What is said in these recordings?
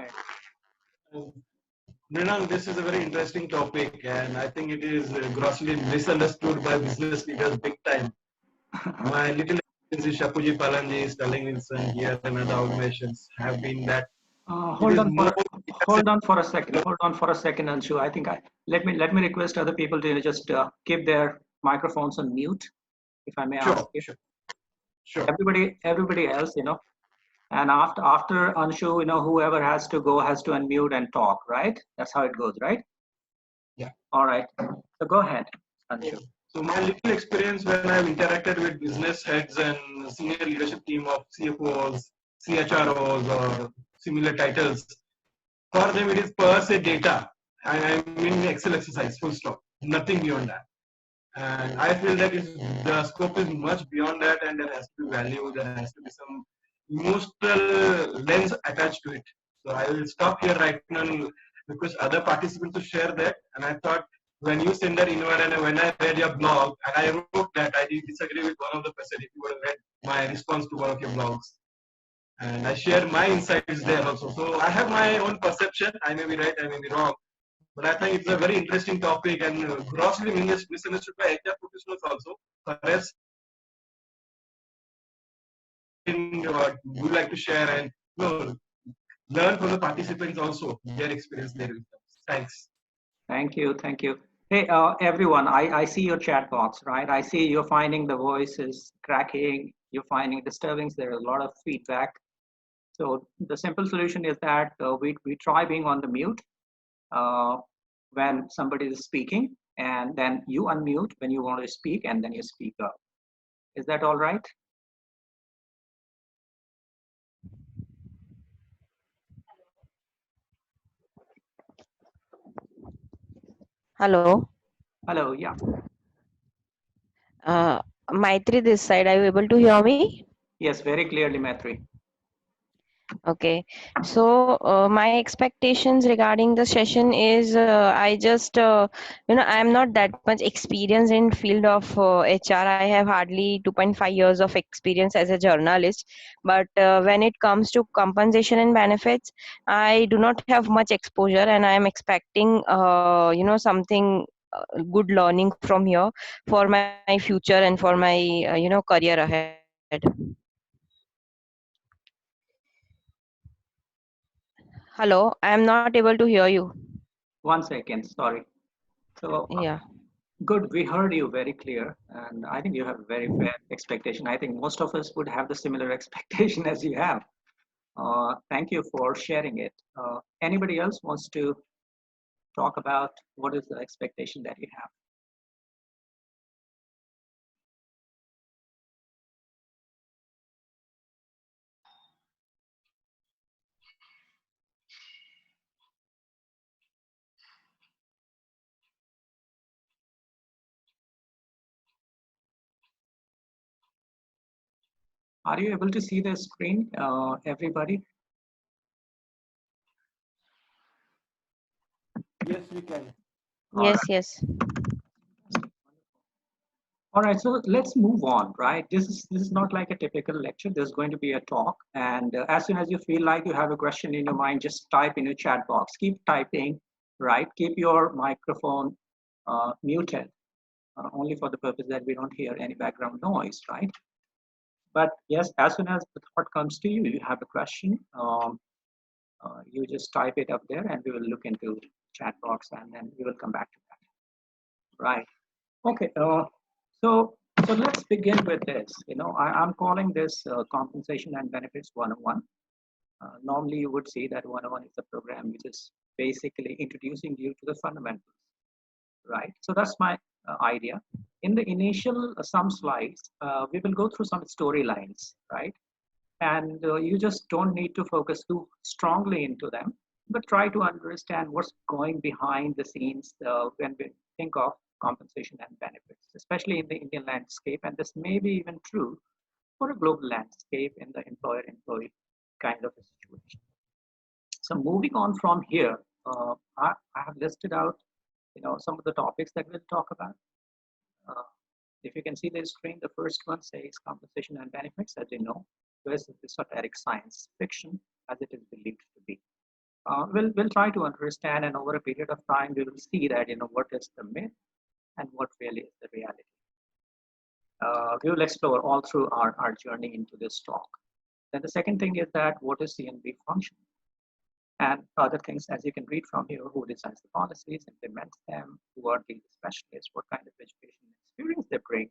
ahead. Mrinal, this is a very interesting topic, and I think it is grossly misunderstood by business leaders big time. My little experience is Shapuji Palanji, Sterling Wilson, here, and other organizations have been that Hold on for a second. Hold on for a second, Anshu. I think let me request other people to just keep their microphones on mute, if I may ask you. Sure. Everybody else, and after Anshu, whoever has to go has to unmute and talk, right? That's how it goes, right? Yeah. All right. So go ahead, Anshu. So my little experience when I've interacted with business heads and senior leadership team of CFOs, CHROs, or similar titles, for them it is per se data, and I mean Excel exercise, full stop, nothing beyond that. And I feel that the scope is much beyond that, and there has to be value, there has to be some emotional lens attached to it. So I will stop here right now because other participants to share that. And I thought when you send that invite and when I read your blog, and I wrote that I did disagree with one of the person if you would have read my response to one of your blogs. And I share my insights there also. So I have my own perception. I may be right, I may be wrong. But I think it's a very interesting topic and grossly misunderstood by HR professionals also. Perhaps would like to share and learn from the participants also their experience there with them. Thanks. Thank you. Hey, everyone, I see your chat box, right? I see you're finding the voices cracking, you're finding disturbing. There's a lot of feedback. So the simple solution is that we try being on the mute when somebody is speaking, and then you unmute when you want to speak, and then you speak up. Is that all right? Hello. Hello, yeah. Maitri this side. Are you able to hear me? Yes, very clearly, Maitri. Okay. So my expectations regarding the session is I just, I'm not that much experienced in field of HR. I have hardly 2.5 years of experience as a journalist. But when it comes to compensation and benefits, I do not have much exposure, and I am expecting, something good learning from here for my future and for my career ahead. Hello, I am not able to hear you. 1 second, sorry. So yeah, good, we heard you very clear, and I think you have very fair expectation. I think most of us would have the similar expectation as you have. Thank you for sharing it. Anybody else wants to talk about what is the expectation that you have? Are you able to see the screen, everybody? Yes, we can. Yes. All right, so let's move on, right? This is not like a typical lecture. There's going to be a talk, and as soon as you feel like you have a question in your mind, just type in your chat box. Keep typing, right? Keep your microphone muted, only for the purpose that we don't hear any background noise, right? But yes, as soon as the thought comes to you, you have a question, you just type it up there, and we will look into chat box, and then we will come back to that, right? Okay. So let's begin with this. I'm calling this compensation and benefits 101. Normally, you would see that 101 is a program which is basically introducing you to the fundamentals, right? So that's my idea. In the initial some slides, we will go through some storylines, right? And you just don't need to focus too strongly into them, but try to understand what's going behind the scenes when we think of compensation and benefits, especially in the Indian landscape. And this may be even true for a global landscape in the employer-employee kind of a situation. So moving on from here, I have listed out, some of the topics that we'll talk about. If you can see the screen, the first one says compensation and benefits, as you know, this is esoteric science fiction as it is believed to be. we'll try to understand, and over a period of time, we will see that what is the myth and what really is the reality. We will explore all through our journey into this talk. Then the second thing is that what is CNB function? And other things, as you can read from here, who designs the policies, implements them, who are the specialists, what kind of education experience they bring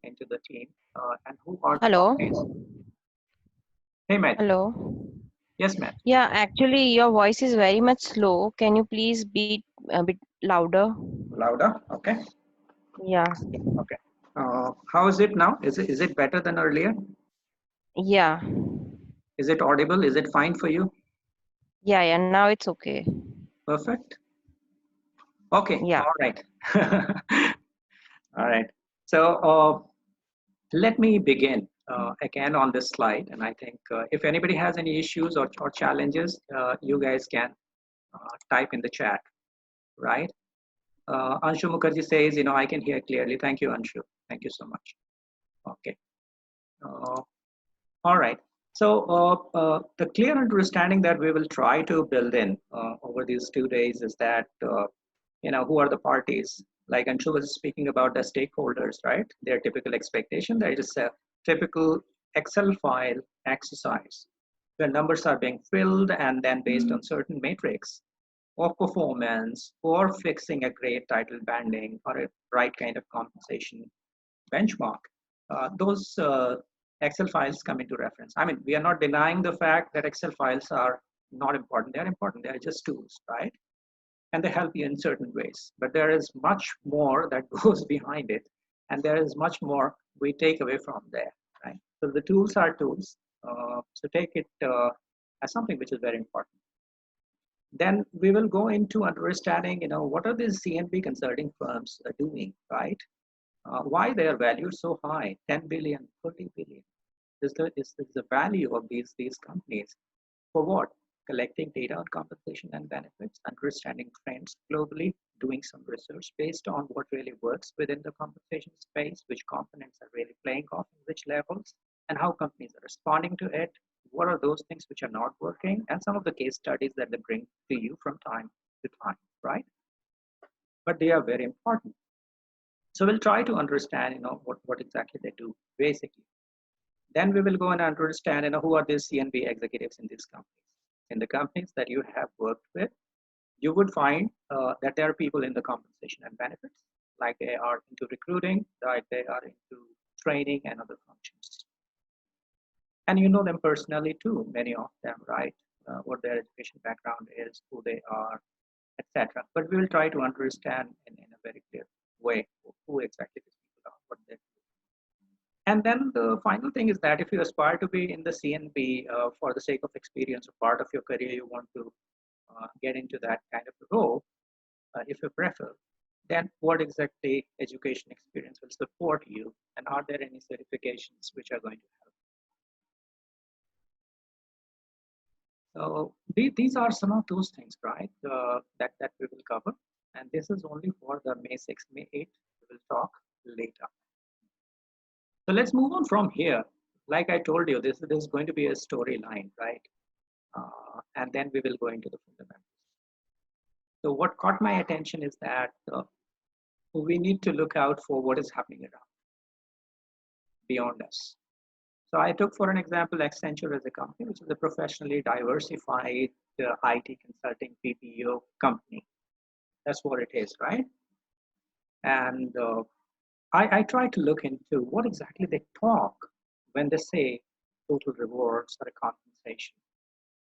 into the team, and who are the Hello. companies. Hey, Matt. Hello. Yes, Matt. Yeah, actually, your voice is very much slow. Can you please be a bit louder? Louder. Okay. Yeah. Okay. How is it now? Is it better than earlier? Yeah. Is it audible? Is it fine for you? Yeah, yeah. Now it's okay. Perfect. Okay. Yeah. All right. All right. So let me begin again on this slide. And I think if anybody has any issues or challenges, you guys can type in the chat, right? Anshu Mukherjee says, I can hear clearly. Thank you, Anshu. Thank you so much. Okay. All right. So the clear understanding that we will try to build in over these 2 days is that, who are the parties? Like Anshu was speaking about the stakeholders, right? Their typical expectation. That is a typical Excel file exercise where numbers are being filled and then based on certain metrics or performance or fixing a grade title banding or a right kind of compensation benchmark, those Excel files come into reference. I mean, we are not denying the fact that Excel files are not important. They're important. They're just tools, right? And they help you in certain ways. But there is much more that goes behind it. And there is much more we take away from there, right? So the tools are tools. So take it as something which is very important. Then we will go into understanding, what are these CNB consulting firms doing, right? Why they are valued so high, 10 billion, 30 billion? Is the value of these companies for what? Collecting data on compensation and benefits, understanding trends globally, doing some research based on what really works within the compensation space, which components are really playing off in which levels, and how companies are responding to it. What are those things which are not working, and some of the case studies that they bring to you from time to time, right? But they are very important. So we'll try to understand, what exactly they do, basically. Then we will go and understand, who are these CNB executives in these companies. In the companies that you have worked with, you would find that there are people in the compensation and benefits, like they are into recruiting, like they are into training and other functions. And you know them personally too, many of them, right? What their education background is, who they are, etc. But we will try to understand in a very clear way who exactly these people are, what they do. And then the final thing is that if you aspire to be in the CNB for the sake of experience or part of your career, you want to get into that kind of a role, if you prefer, then what exactly education experience will support you? And are there any certifications which are going to help? So these are some of those things, right, that we will cover. And this is only for the May 6th, May 8th. We will talk later. So let's move on from here. Like I told you, this is going to be a storyline, right? And then we will go into the fundamentals. So what caught my attention is that we need to look out for what is happening around, beyond us. So I took for an example Accenture as a company, which is a professionally diversified IT consulting PPO company. That's what it is, right? And I try to look into what exactly they talk when they say total rewards or a compensation.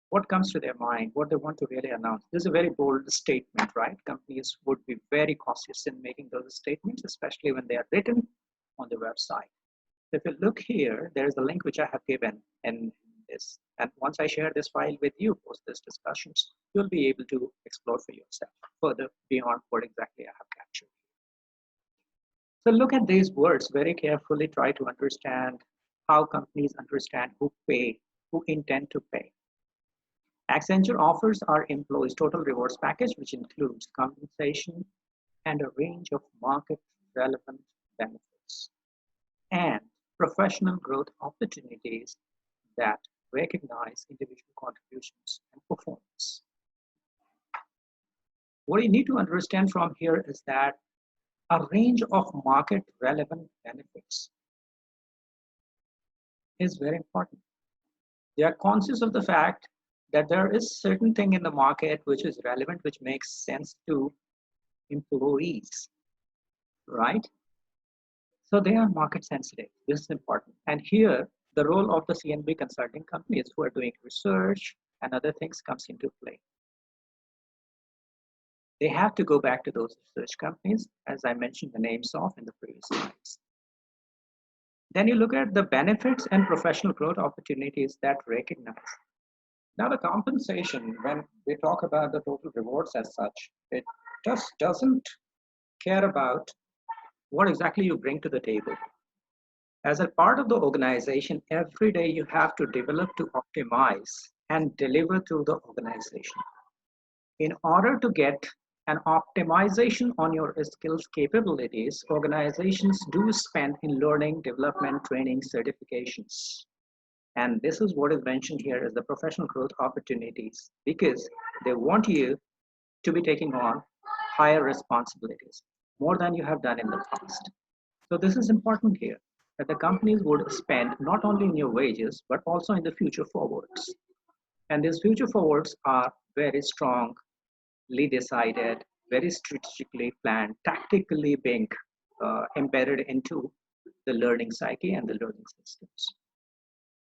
What comes to their mind, what they want to really announce. This is a very bold statement, right? Companies would be very cautious in making those statements, especially when they are written on the website. If you look here, there's a link which I have given in this. And once I share this file with you, post this discussions, you'll be able to explore for yourself further beyond what exactly I have captured. So look at these words very carefully, try to understand how companies understand who pay, who intend to pay. Accenture offers our employees total rewards package, which includes compensation and a range of market relevant benefits and professional growth opportunities that recognize individual contributions and performance. What you need to understand from here is that a range of market relevant benefits is very important. They are conscious of the fact that there is certain thing in the market which is relevant, which makes sense to employees, right? So they are market sensitive. This is important. And here, the role of the CNB consulting companies who are doing research and other things comes into play. They have to go back to those research companies, as I mentioned the names of in the previous slides. Then you look at the benefits and professional growth opportunities that recognize. Now the compensation, when we talk about the total rewards as such, it just doesn't care about what exactly you bring to the table. As a part of the organization, every day you have to develop to optimize and deliver to the organization. In order to get an optimization on your skills capabilities, organizations do spend in learning, development, training, certifications. And this is what is mentioned here as the professional growth opportunities, because they want you to be taking on higher responsibilities, more than you have done in the past. So this is important here, that the companies would spend not only in your wages, but also in the future forwards. And these future forwards are very strongly decided, very strategically planned, tactically being embedded into the learning psyche and the learning systems.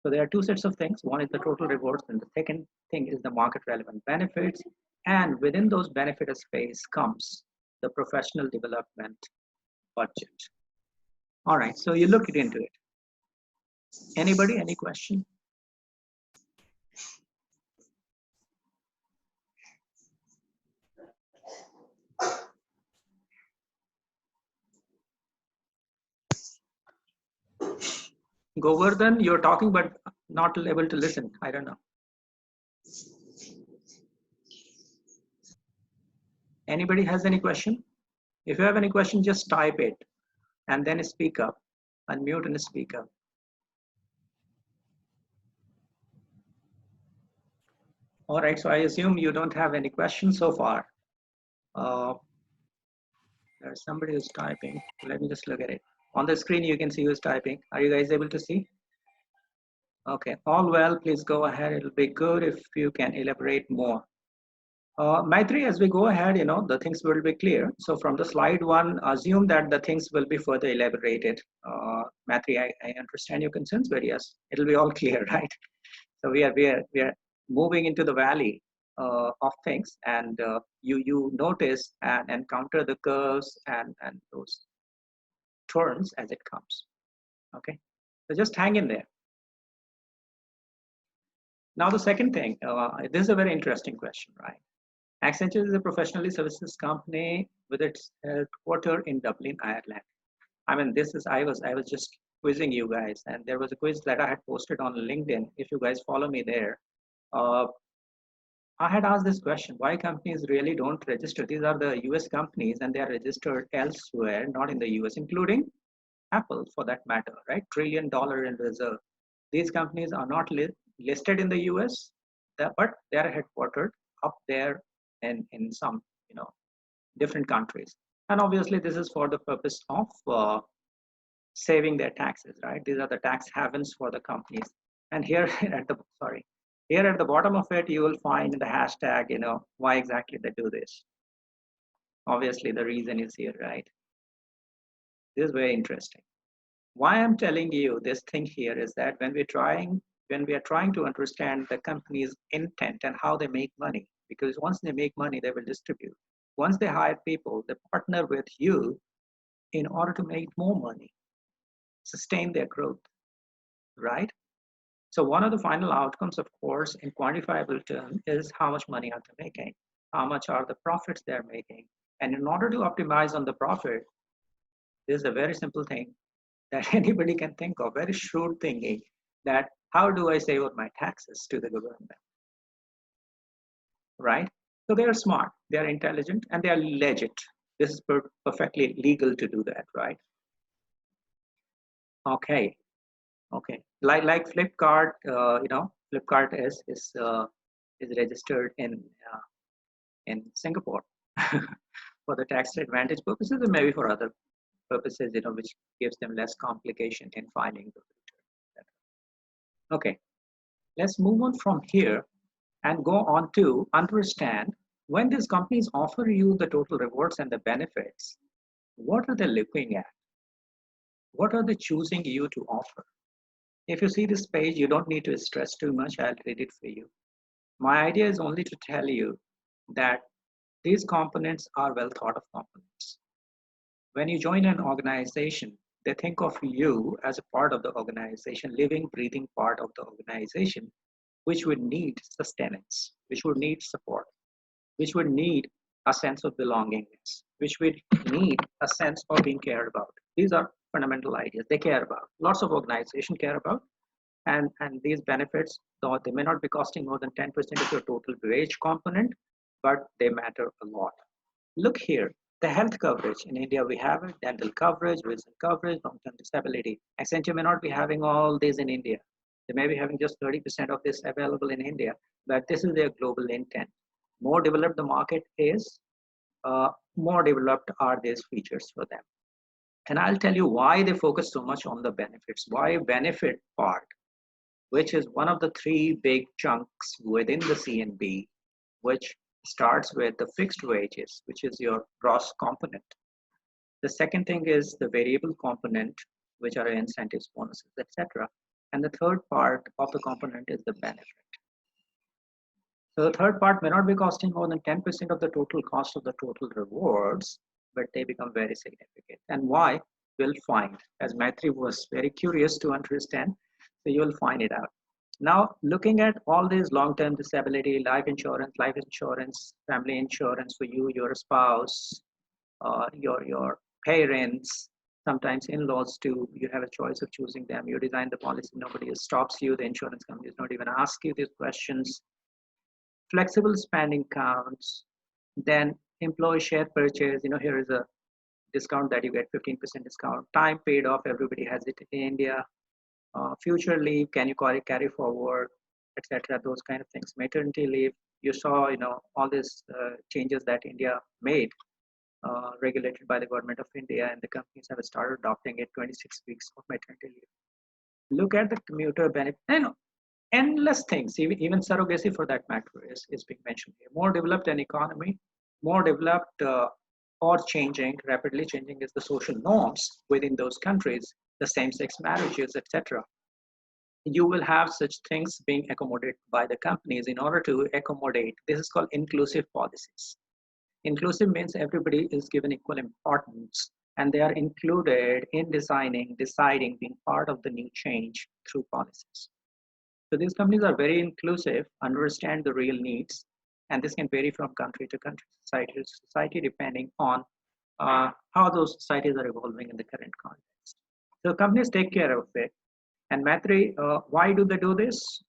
So there are two sets of things. One is the total rewards, and the second thing is the market relevant benefits. And within those benefit space comes the professional development budget. All right, so you look into it. Anybody, any question? Govardhan, you're talking but not able to listen. I don't know. Anybody has any question? If you have any question, just type it and then speak up. Unmute and speak up. All right, so I assume you don't have any questions so far. There's somebody who's typing. Let me just look at it. On the screen, you can see who's typing. Are you guys able to see? Okay, all well, please go ahead. It'll be good if you can elaborate more. Maitri, as we go ahead, the things will be clear. So from the slide one, assume that the things will be further elaborated. Maitri, I understand your concerns, but yes, it'll be all clear, right? So we are moving into the valley of things, and you notice and encounter the curves and those turns as it comes. Okay, so just hang in there. Now the second thing, this is a very interesting question, right? Accenture is a professional services company with its headquarters in Dublin, Ireland. I mean, I was just quizzing you guys, and there was a quiz that I had posted on LinkedIn. If you guys follow me there, I had asked this question: why companies really don't register? These are the US companies, and they are registered elsewhere, not in the US, including Apple for that matter, right? $1 trillion in reserve. These companies are not listed in the US, but they are headquartered up there in some different countries. And obviously this is for the purpose of saving their taxes, right? These are the tax havens for the companies. And here at the bottom of it, you will find the hashtag, why exactly they do this. Obviously the reason is here, right? This is very interesting. Why I'm telling you this thing here is that when we are trying to understand the company's intent and how they make money, because once they make money, they will distribute. Once they hire people, they partner with you in order to make more money, sustain their growth, right? So one of the final outcomes, of course, in quantifiable terms is how much money are they making? How much are the profits they're making? And in order to optimize on the profit, there's a very simple thing that anybody can think of, very shrewd thinking, that how do I save on my taxes to the government, right? So they are smart, they are intelligent, and they are legit. This is perfectly legal to do that, right? Okay, like Flipkart, Flipkart is registered in Singapore. for the tax advantage purposes, and maybe for other purposes, which gives them less complication in finding the return. Okay, let's move on from here and go on to understand when these companies offer you the total rewards and the benefits, what are they looking at? What are they choosing you to offer? If you see this page, you don't need to stress too much. I'll read it for you. My idea is only to tell you that these components are well thought of components. When you join an organization, they think of you as a part of the organization, living, breathing part of the organization, which would need sustenance, which would need support, which would need a sense of belongingness, which would need a sense of being cared about. These are fundamental ideas they care about. Lots of organizations care about. And these benefits, though they may not be costing more than 10% of your total wage component, but they matter a lot. Look here, the health coverage. In India, we have it, dental coverage, vision coverage, long-term disability. Accenture may not be having all these in India. They may be having just 30% of this available in India, but this is their global intent. More developed the market is, more developed are these features for them. And I'll tell you why they focus so much on the benefits. Why benefit part, which is one of the three big chunks within the CNB, which starts with the fixed wages, which is your gross component. The second thing is the variable component, which are incentives, bonuses, etc. And the third part of the component is the benefit. So the third part may not be costing more than 10% of the total cost of the total rewards, but they become very significant. And why? We'll find, as Maitri was very curious to understand, so you will find it out. Now, looking at all these long-term disability, life insurance, family insurance for you, your spouse, your parents, sometimes in-laws too, you have a choice of choosing them. You design the policy, nobody stops you. The insurance companies don't even ask you these questions. Flexible spending counts, then employee share purchase. Here is a discount that you get 15% discount. Time paid off, everybody has it in India. Future leave, can you carry forward, etc. Those kind of things. Maternity leave, you saw, all these changes that India made, regulated by the government of India, and the companies have started adopting it. 26 weeks of maternity leave. Look at the commuter benefit. Endless things, even surrogacy for that matter is being mentioned here. More developed an economy, more developed or rapidly changing is the social norms within those countries, the same-sex marriages, etc. You will have such things being accommodated by the companies in order to accommodate. This is called inclusive policies. Inclusive means everybody is given equal importance and they are included in deciding, being part of the new change through policies. So these companies are very inclusive, understand the real needs, and this can vary from country to country, society to society, depending on how those societies are evolving in the current context. So companies take care of it. And Maitri, why do they do this?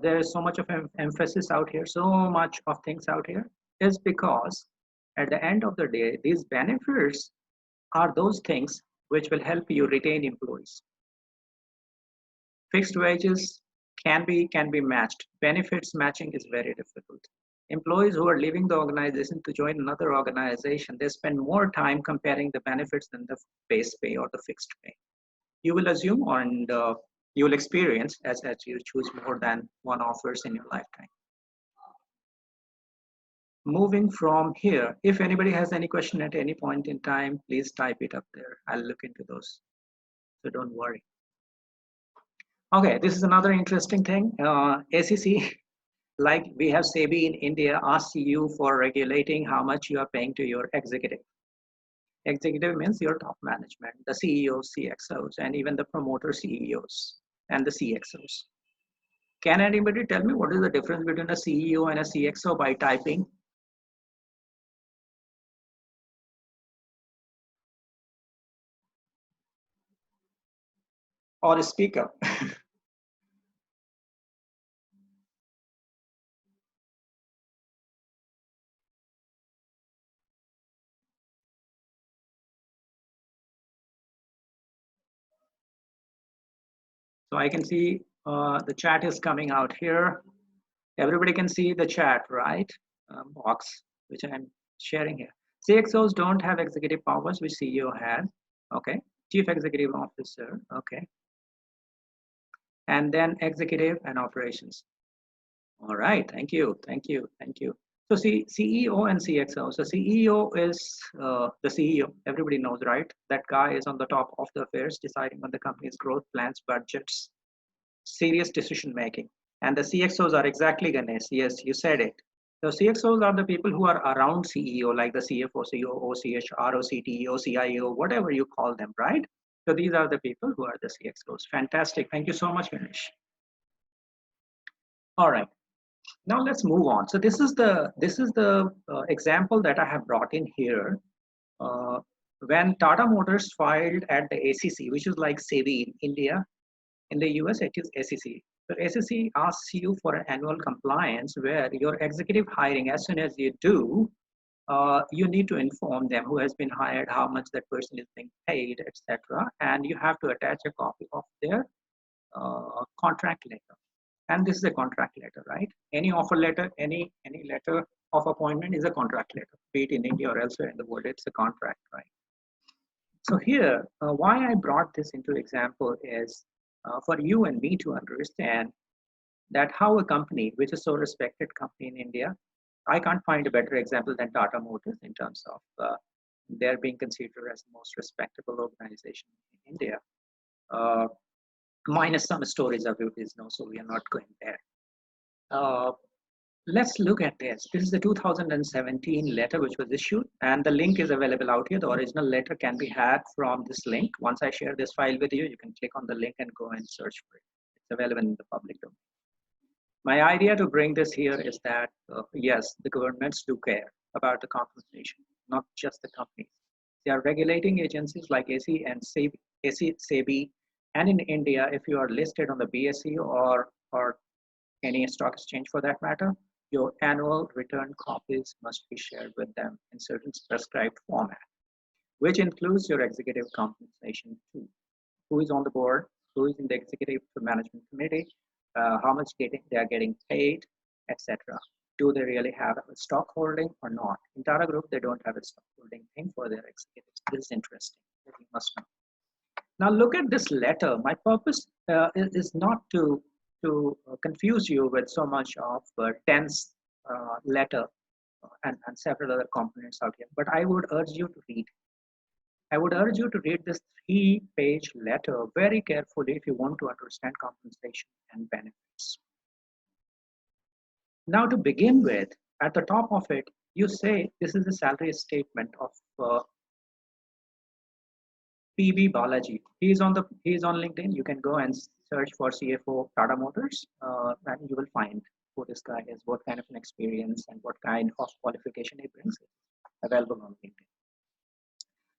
There is so much of emphasis out here, so much of things out here, is because at the end of the day, these benefits are those things which will help you retain employees. Fixed wages can be matched. Benefits matching is very difficult. Employees who are leaving the organization to join another organization, they spend more time comparing the benefits than the base pay or the fixed pay. You will assume and you will experience as you choose more than one offers in your lifetime. Moving from here, if anybody has any question at any point in time, please type it up there. I'll look into those. So don't worry. Okay, this is another interesting thing. ACC, like we have SEBI in India, asks you for regulating how much you are paying to your executive. Executive means your top management, the CEOs, CXOs, and even the promoter CEOs and the CXOs. Can anybody tell me what is the difference between a CEO and a CXO by typing? Or speak up. So I can see the chat is coming out here. Everybody can see the chat, right? Box, which I'm sharing here. CXOs don't have executive powers, which CEO has. Okay, Chief Executive Officer. Okay, and then executive and operations. All right, thank you, thank you, thank you. So CEO and CXO. So CEO is the CEO. Everybody knows, right? That guy is on the top of the affairs, deciding on the company's growth plans, budgets, serious decision making. And the CXOs are exactly Ganesh. Yes, you said it. The CXOs are the people who are around CEO, like the CFO, COO, CHRO, CTO, CIO, whatever you call them, right? So these are the people who are the CXOs. Fantastic. Thank you so much, Ganesh. All right. Now let's move on. So this is the example that I have brought in here. When Tata Motors filed at the ACC, which is like SEBI in India, in the US it is SEC. So SEC asks you for an annual compliance where your executive hiring, as soon as you do, you need to inform them who has been hired, how much that person is being paid, etc. And you have to attach a copy of their contract letter. And this is a contract letter, right? Any offer letter, any letter of appointment is a contract letter, be it in India or elsewhere in the world, it's a contract, right? So here, why I brought this into example is for you and me to understand that how a company, which is so respected company in India, I can't find a better example than Tata Motors in terms of they're being considered as the most respectable organization in India. Minus some stories of it is no, so we are not going there. Let's look at this. This is the 2017 letter which was issued, and the link is available out here. The original letter can be had from this link. Once I share this file with you, you can click on the link and go and search for it. It's available in the public domain. My idea to bring this here is that, yes, the governments do care about the compensation, not just the companies. They are regulating agencies like AC and SEBI, and in India, if you are listed on the BSE or any stock exchange for that matter, your annual return copies must be shared with them in certain prescribed format, which includes your executive compensation too. Who is on the board, who is in the executive management committee, how much they are getting paid, etc. Do they really have a stock holding or not? In Tata Group, they don't have a stock holding thing for their executives. This is interesting. You must know. Now look at this letter. My purpose is not to confuse you with so much of tense letter and several other components out here, but I would urge you to read. I would urge you to read this 3-page letter very carefully if you want to understand compensation and benefits. Now to begin with, at the top of it, you say this is a salary statement of PB Balaji. He is on LinkedIn. You can go and search for CFO Tata Motors, and you will find who this guy is, what kind of an experience and what kind of qualification he brings. Available on LinkedIn.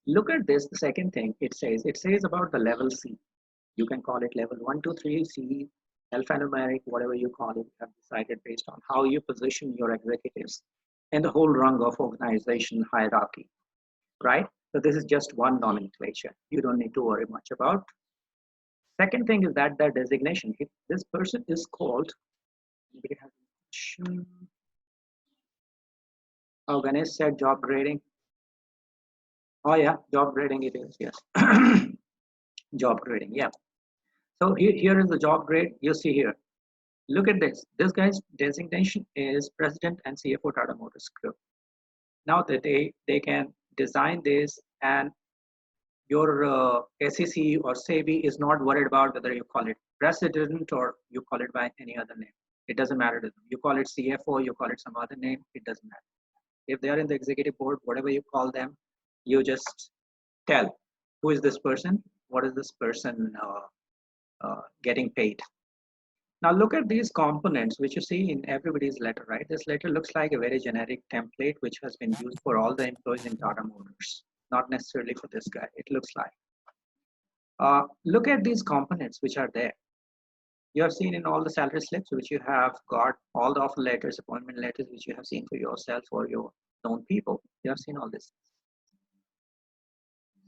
Look at this. The second thing it says about the level C. You can call it level 1, 2, 3, C, alphanumeric, whatever you call it. You have decided based on how you position your executives in the whole rung of organization hierarchy, right? So this is just one nomenclature. You don't need to worry much about. Second thing is that the designation. If this person is called, anybody have a question? Oh, Ganesh said job grading. Oh yeah, job grading it is, yes. Job grading, yeah. So here is the job grade. You see here. Look at this. This guy's designation is President and CFO Tata Motors Group. Now that they can design this, and your SEC or SEBI is not worried about whether you call it president or you call it by any other name. It doesn't matter to them. You call it CFO, you call it some other name, it doesn't matter. If they are in the executive board, whatever you call them, you just tell who is this person, what is this person getting paid. Now look at these components which you see in everybody's letter, right? This letter looks like a very generic template which has been used for all the employees in Tata Motors, not necessarily for this guy. It looks like. Look at these components which are there. You have seen in all the salary slips which you have got, all the offer letters, appointment letters which you have seen for yourself or your known people. You have seen all this.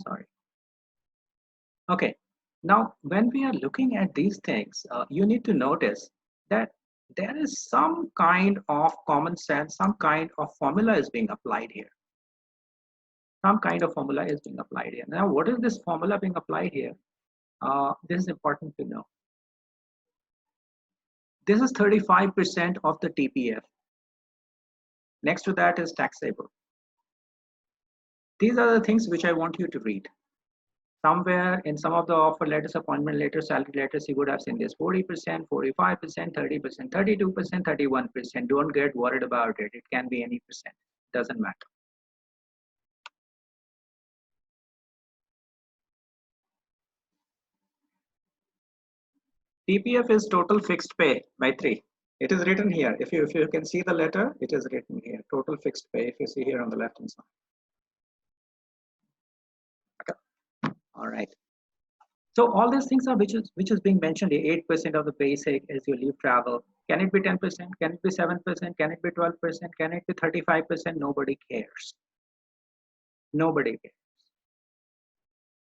Sorry. Okay. Now, when we are looking at these things, you need to notice that there is some kind of common sense, some kind of formula is being applied here. some kind of formula is being applied here. Now, what is this formula being applied here? This is important to know. This is 35% of the TPF. Next to that is taxable. These are the things which I want you to read. Somewhere in some of the offer letters, appointment letters, salary letters, you would have seen this 40%, 45%, 30%, 32%, 31%. Don't get worried about it. It can be any percent. Doesn't matter. TPF is total fixed pay by 3. It is written here. If you can see the letter, it is written here. Total fixed pay. If you see here on the left hand side. Okay. All right. So all these things are which is being mentioned. 8% of the basic as you leave travel. Can it be 10%? Can it be 7%? Can it be 12%? Can it be 35%? Nobody cares. Nobody cares.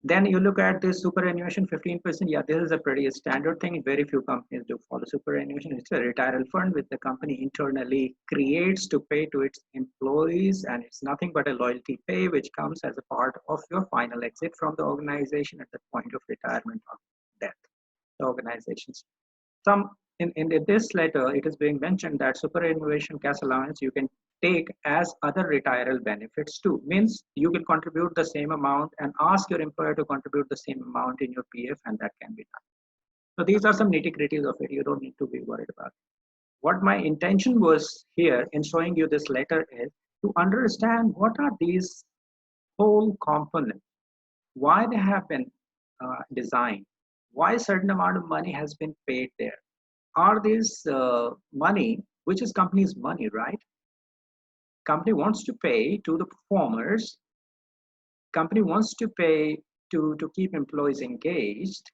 Then you look at this superannuation 15%. Yeah, this is a pretty standard thing. Very few companies do follow superannuation. It's a retirement fund which the company internally creates to pay to its employees, and it's nothing but a loyalty pay which comes as a part of your final exit from the organization at the point of retirement or death. The organizations. In this letter, it is being mentioned that superannuation cash allowance you can take as other retirement benefits too. Means you will contribute the same amount and ask your employer to contribute the same amount in your PF, and that can be done. So these are some nitty-gritties of it. You don't need to be worried about it. What my intention was here in showing you this letter is to understand what are these whole components, why they have been designed, why a certain amount of money has been paid there. Are these money, which is company's money, right? Company wants to pay to the performers. Company wants to pay to keep employees engaged.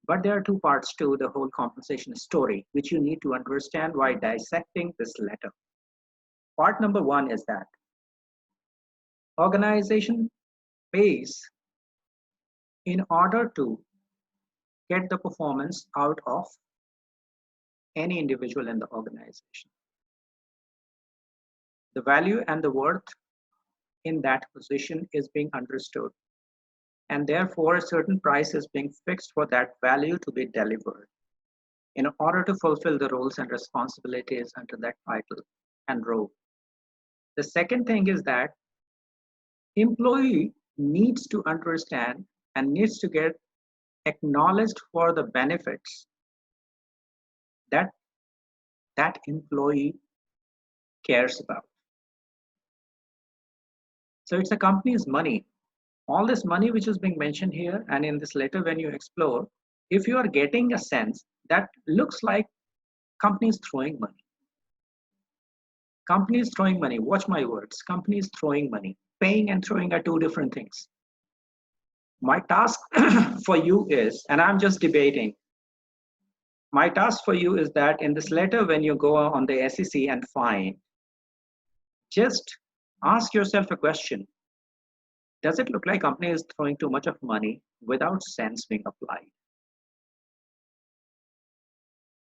But there are two parts to the whole compensation story, which you need to understand while dissecting this letter. Part number one is that organization pays in order to get the performance out of any individual in the organization. The value and the worth in that position is being understood. And therefore, a certain price is being fixed for that value to be delivered in order to fulfill the roles and responsibilities under that title and role. The second thing is that employee needs to understand and needs to get acknowledged for the benefits that that employee cares about. So it's a company's money. All this money which is being mentioned here and in this letter, when you explore, if you are getting a sense that looks like companies throwing money. Companies throwing money, watch my words, companies throwing money. Paying and throwing are two different things. My task for you is, and I'm just debating, my task for you is that in this letter, when you go on the SEC and find, just ask yourself a question. Does it look like company is throwing too much of money without sense being applied?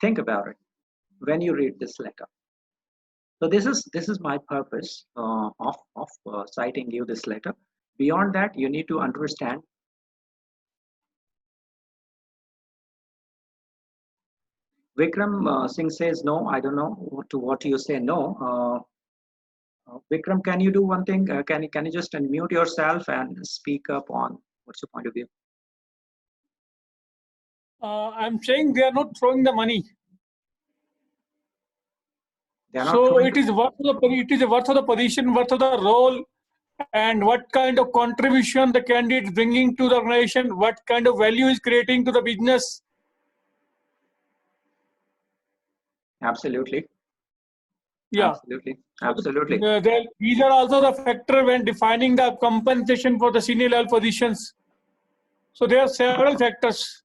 Think about it when you read this letter. So this is my purpose of citing you this letter. Beyond that, you need to understand. Vikram Singh says no. I don't know to what you say no. Vikram, can you do one thing? Can you just unmute yourself and speak up on what's your point of view? I'm saying they are not throwing the money. So it is worth of the position, worth of the role, and what kind of contribution the candidate is bringing to the organization, what kind of value is creating to the business. Absolutely. Yeah. Absolutely. These are also the factor when defining the compensation for the senior level positions. So there are several factors.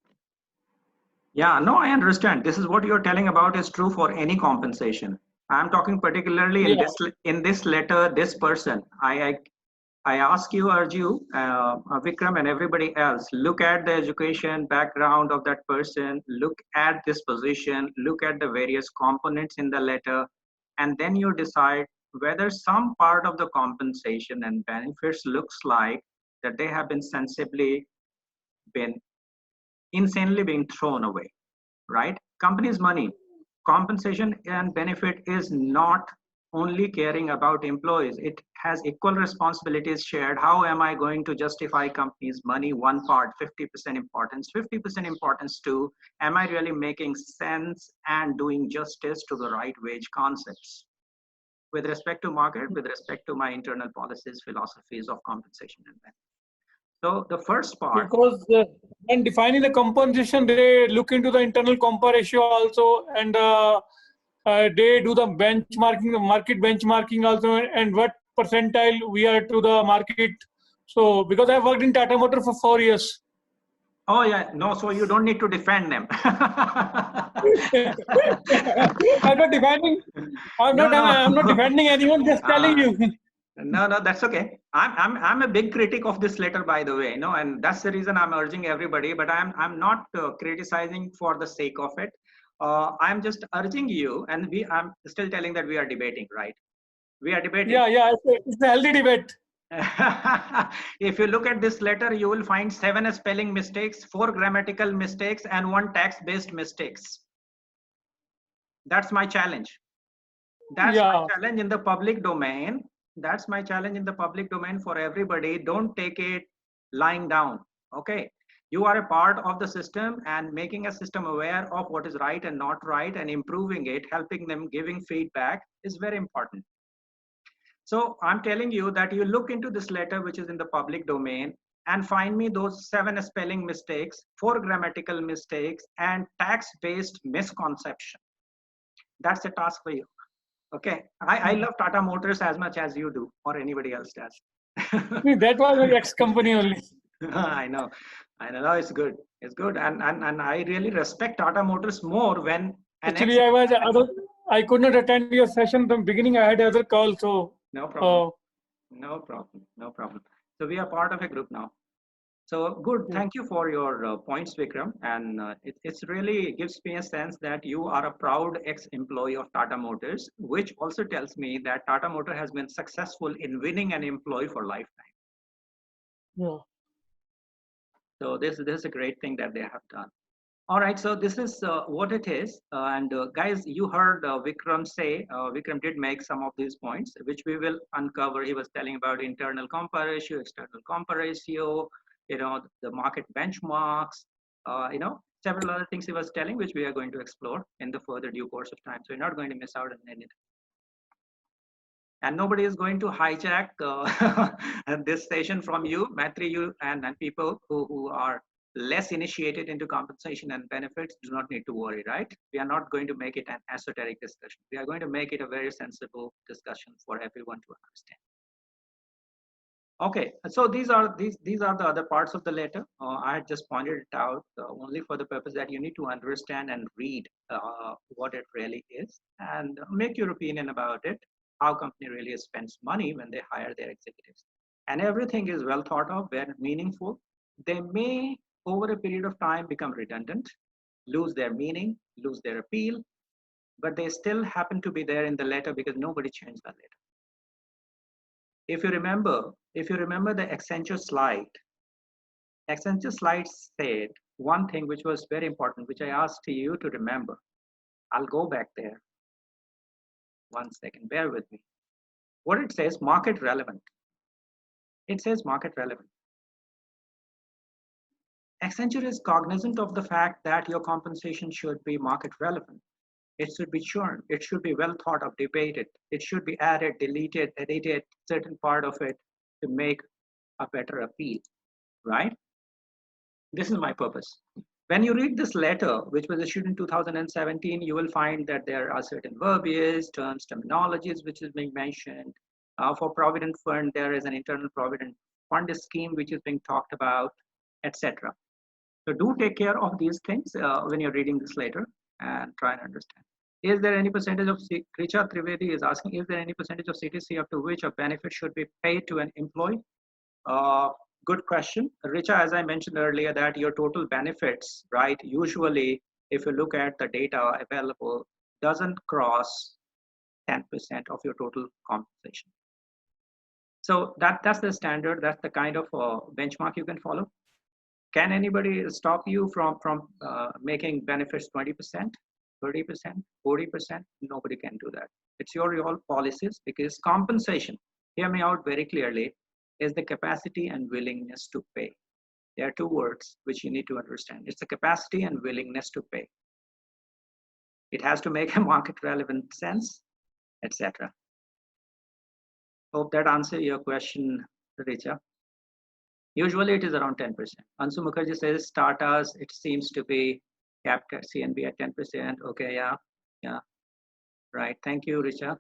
Yeah, no, I understand. This is what you're telling about is true for any compensation. I'm talking particularly in this letter, this person. I ask you, urge you, Vikram and everybody else, look at the education background of that person, look at this position, look at the various components in the letter, and then you decide whether some part of the compensation and benefits looks like that they have been insanely being thrown away, right? Companies' money, compensation and benefit is not only caring about employees. It has equal responsibilities shared. How am I going to justify companies' money? One part, 50% importance, 50% importance to, am I really making sense and doing justice to the right wage concepts? With respect to market, with respect to my internal policies, philosophies of compensation and benefit. So the first part, Because when defining the compensation, they look into the internal compa ratio also, and they do the benchmarking, the market benchmarking also, and what percentile we are to the market. So because I worked in Tata Motor for 4 years. oh yeah, no, so you don't need to defend them. I'm not defending. No, I'm not no. defending anyone. Just telling you. No, that's okay. I'm a big critic of this letter, by the way, and that's the reason I'm urging everybody. But I'm not criticizing for the sake of it. I'm just urging you, and I'm still telling that we are debating, right? We are debating. Yeah. It's a healthy debate. If you look at this letter, you will find 7 spelling mistakes, 4 grammatical mistakes, and 1 text-based mistakes. That's my challenge. That's my challenge in the public domain. That's my challenge in the public domain for everybody. Don't take it lying down. Okay. You are a part of the system, and making a system aware of what is right and not right and improving it, helping them, giving feedback is very important. So I'm telling you that you look into this letter, which is in the public domain, and find me those 7 spelling mistakes, 4 grammatical mistakes, and tax-based misconception. That's a task for you. Okay. I love Tata Motors as much as you do, or anybody else does. That was my ex-company only. I know. No, it's good. It's good. And I really respect Tata Motors more when Actually, I could not attend your session from the beginning. I had other calls, so no problem. No problem. So we are part of a group now. So good. Thank you for your points, Vikram. And it's really gives me a sense that you are a proud ex-employee of Tata Motors, which also tells me that Tata Motor has been successful in winning an employee for lifetime. Yeah. So this is a great thing that they have done. All right, so this is what it is. And guys, you heard Vikram say, Vikram did make some of these points, which we will uncover. He was telling about internal compa ratio, external compa ratio, the market benchmarks, several other things he was telling, which we are going to explore in the further due course of time. So you're not going to miss out on anything. And nobody is going to hijack this session from you, Matri, you, and people who are less initiated into compensation and benefits. Do not need to worry, right? We are not going to make it an esoteric discussion. We are going to make it a very sensible discussion for everyone to understand. Okay, so these are the other parts of the letter. I had just pointed it out only for the purpose that you need to understand and read what it really is and make your opinion about it. How company really spends money when they hire their executives, and everything is well thought of, very meaningful. They may over a period of time become redundant, lose their meaning, lose their appeal, but they still happen to be there in the letter because nobody changed the letter. If you remember the Accenture slide said one thing which was very important, which I asked you to remember. I'll go back there. 1 second, bear with me. What it says, market relevant. It says market relevant. Accenture is cognizant of the fact that your compensation should be market relevant. It should be churned. It should be well thought of, debated. It should be added, deleted, edited, certain part of it to make a better appeal, right? This is my purpose. When you read this letter, which was issued in 2017, you will find that there are certain verbiage, terms, terminologies, which is being mentioned. For Provident Fund, there is an internal Provident Fund scheme, which is being talked about, etc. So do take care of these things when you're reading this letter and try and understand. Is there any percentage of, Richa Trivedi is asking, is there any percentage of CTC up to which a benefit should be paid to an employee? Good question. Richa, as I mentioned earlier, that your total benefits, right, usually, if you look at the data available, doesn't cross 10% of your total compensation. So that's the standard. That's the kind of benchmark you can follow. Can anybody stop you from making benefits 20%, 30%, 40%? Nobody can do that. It's your policies, because compensation, hear me out very clearly, is the capacity and willingness to pay. There are two words which you need to understand. It's the capacity and willingness to pay. It has to make a market relevant sense, etc. Hope that answers your question, Richa. Usually it is around 10%. Ansu Mukherjee says Tata's, it seems to be capped at CNB at 10%. Okay, yeah. Right, thank you, Richa.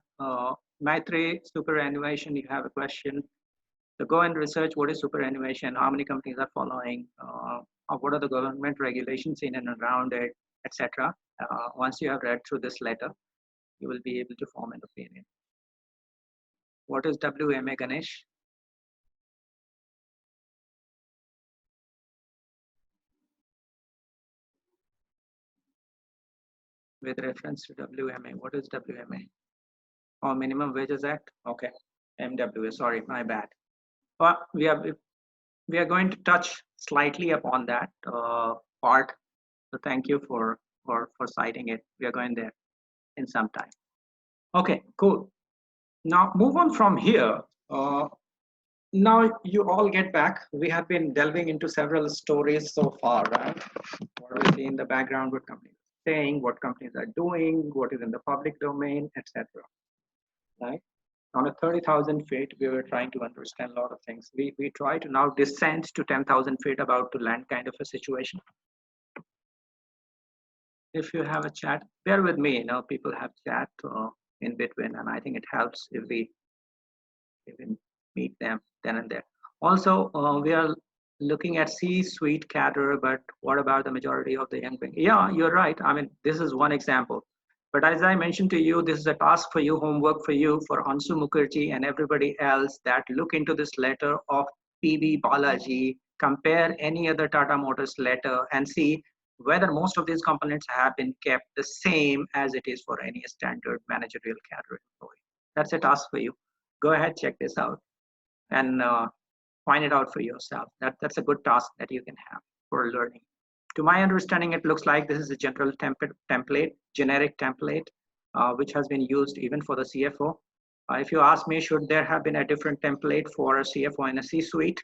Maitri, superannuation, you have a question. So go and research what is superannuation, how many companies are following, what are the government regulations in and around it, etc. Once you have read through this letter, you will be able to form an opinion. What is WMA, Ganesh? With reference to WMA, what is WMA? Oh, Minimum Wages Act. Okay, MWA. Sorry, my bad. Well, we are going to touch slightly upon that part. So thank you for citing it. We are going there in some time. Okay, cool. Now move on from here. Now you all get back. We have been delving into several stories so far, right? What we see in the background, what companies are saying, what companies are doing, what is in the public domain, etc. Right? On a 30,000 feet, we were trying to understand a lot of things. We try to now descend to 10,000 feet, about to land kind of a situation. If you have a chat, bear with me. You know, people have chat in between, and I think it helps if we meet them then and there. Also, we are looking at C-suite cadre, but what about the majority of the young people? Yeah, you're right. I mean, this is one example. But as I mentioned to you, this is a task for you, homework for you, for Ansu Mukherjee and everybody else that look into this letter of PB Balaji, compare any other Tata Motors letter and see whether most of these components have been kept the same as it is for any standard managerial cadre employee. That's a task for you. Go ahead, check this out and find it out for yourself. That's a good task that you can have for learning. To my understanding, it looks like this is a general template, generic template, which has been used even for the CFO. If you ask me, should there have been a different template for a CFO in a C-suite?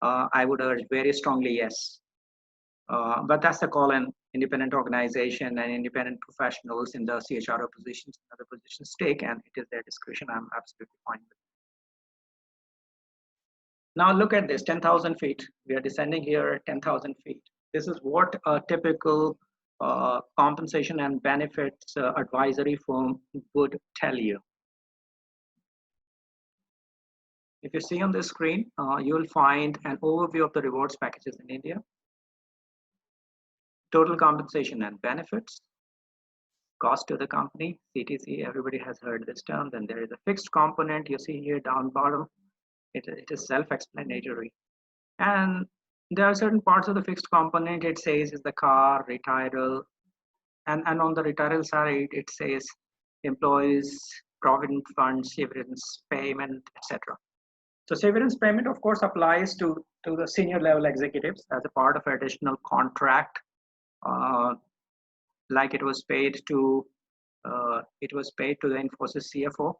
I would urge very strongly yes. But that's the call an independent organization and independent professionals in the CHRO positions and other positions take, and it is their discretion. I'm absolutely fine with it. Now look at this, 10,000 feet. We are descending here at 10,000 feet. This is what a typical compensation and benefits advisory firm would tell you. If you see on the screen, you will find an overview of the rewards packages in India. Total compensation and benefits, cost to the company, CTC, everybody has heard this term. Then there is a fixed component you see here down bottom. It is self-explanatory. And there are certain parts of the fixed component, it says is the car, retiral, and on the retiral side, it says employees, provident fund, severance payment, etc. So severance payment, of course, applies to the senior level executives as a part of additional contract, like it was paid to the Infosys CFO,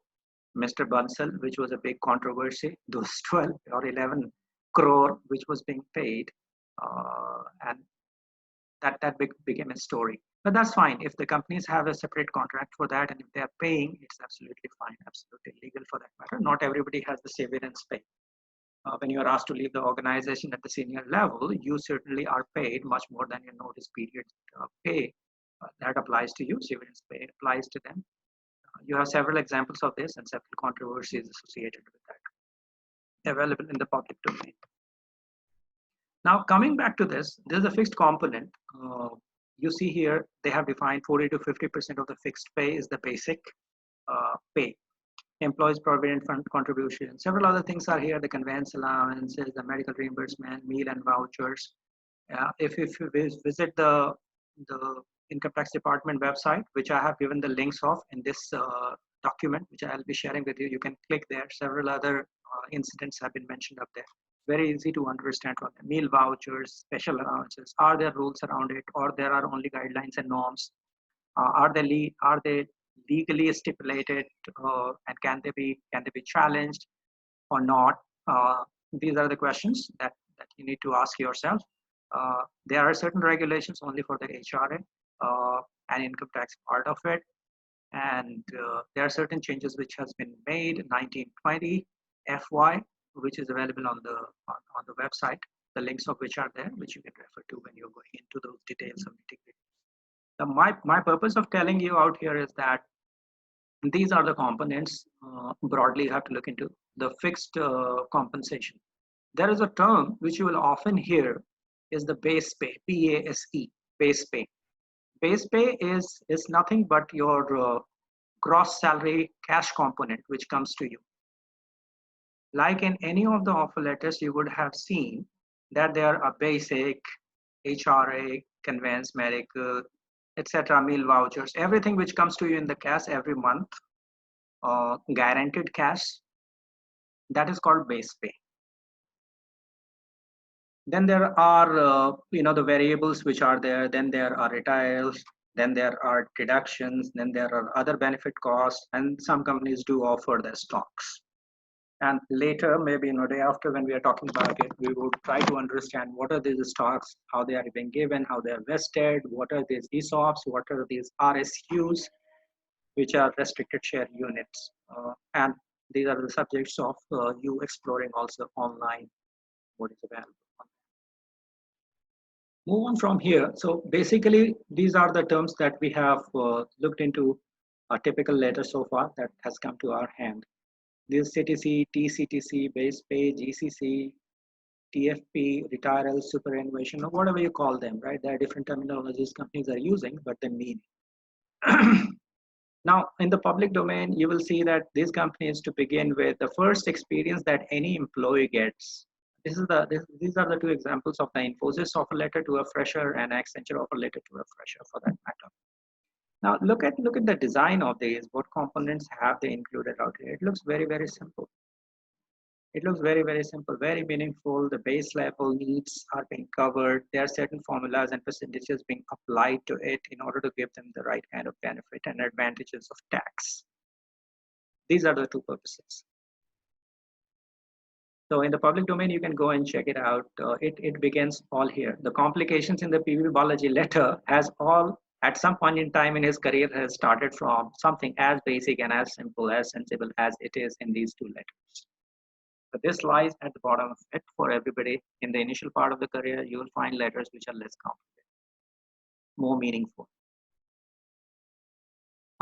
Mr. Bansal, which was a big controversy. Those 12 or 11 crore which was being paid, and that became a story. But that's fine. If the companies have a separate contract for that, and if they are paying, it's absolutely fine, absolutely legal for that matter. Not everybody has the severance pay. When you are asked to leave the organization at the senior level, you certainly are paid much more than your notice period pay. That applies to you. Severance pay applies to them. You have several examples of this and several controversies associated with that, available in the public domain. Now, coming back to this, there's a fixed component. You see here, they have defined 40 to 50% of the fixed pay is the basic pay. Employees provident fund contribution. Several other things are here, the conveyance allowances, the medical reimbursement, meal and vouchers. If you visit the Income Tax Department website, which I have given the links of in this document, which I'll be sharing with you. You can click there. Several other incidents have been mentioned up there. Very easy to understand from them. Meal vouchers, special allowances. Are there rules around it, or there are only guidelines and norms? Are they legally stipulated, and can they be challenged or not? These are the questions that you need to ask yourself. There are certain regulations only for the HRA and income tax part of it, and there are certain changes which has been made in 1920 FY, which is available on the website. The links of which are there, which you can refer to when you're going into those details of nitty-gritty. My purpose of telling you out here is that these are the components broadly you have to look into. The fixed compensation. There is a term which you will often hear is the base pay, PASE, base pay. Base pay is nothing but your gross salary cash component which comes to you. Like in any of the offer letters, you would have seen that there are basic, HRA, conveyance, medical, etc., meal vouchers, everything which comes to you in the cash every month, guaranteed cash, that is called base pay. Then there are the variables which are there. Then there are retiles. Then there are deductions. Then there are other benefit costs, and some companies do offer their stocks. And later, maybe day after, when we are talking about it, we will try to understand what are these stocks, how they are being given, how they are vested, what are these ESOPs, what are these RSUs, which are restricted share units. And these are the subjects of you exploring also online what is available. Move on from here. So basically, these are the terms that we have looked into a typical letter so far that has come to our hand. This CTC, TCTC, base pay, GCC, TFP, retirement, superannuation, or whatever you call them, right? There are different terminologies companies are using, but they mean. Now, in the public domain, you will see that these companies, to begin with, the first experience that any employee gets. These are the two examples of the Infosys offer letter to a fresher and Accenture offer letter to a fresher, for that matter. Now look at the design of these. What components have they included out here? It looks very, very simple. It looks very, very simple, very meaningful. The base level needs are being covered. There are certain formulas and percentages being applied to it in order to give them the right kind of benefit and advantages of tax. These are the two purposes. So in the public domain, you can go and check it out. It begins all here. The complications in the PV Balaji letter has all, at some point in time in his career, has started from something as basic and as simple, as sensible as it is in these two letters. But this lies at the bottom of it for everybody. In the initial part of the career, you will find letters which are less complicated, more meaningful.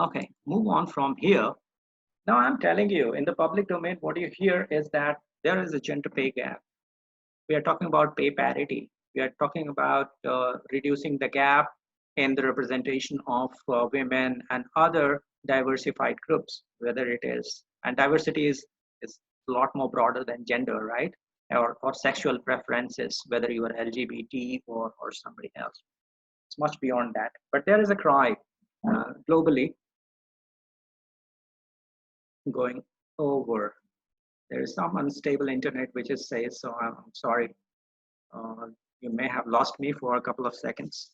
Okay, move on from here. Now I'm telling you, in the public domain, what you hear is that there is a gender pay gap. We are talking about pay parity. We are talking about reducing the gap in the representation of women and other diversified groups, whether it is, and diversity is a lot more broader than gender, right? Or sexual preferences, whether you are LGBT or somebody else. It's much beyond that. But there is a cry globally going over. There is some unstable internet which is says, so I'm sorry. You may have lost me for a couple of seconds.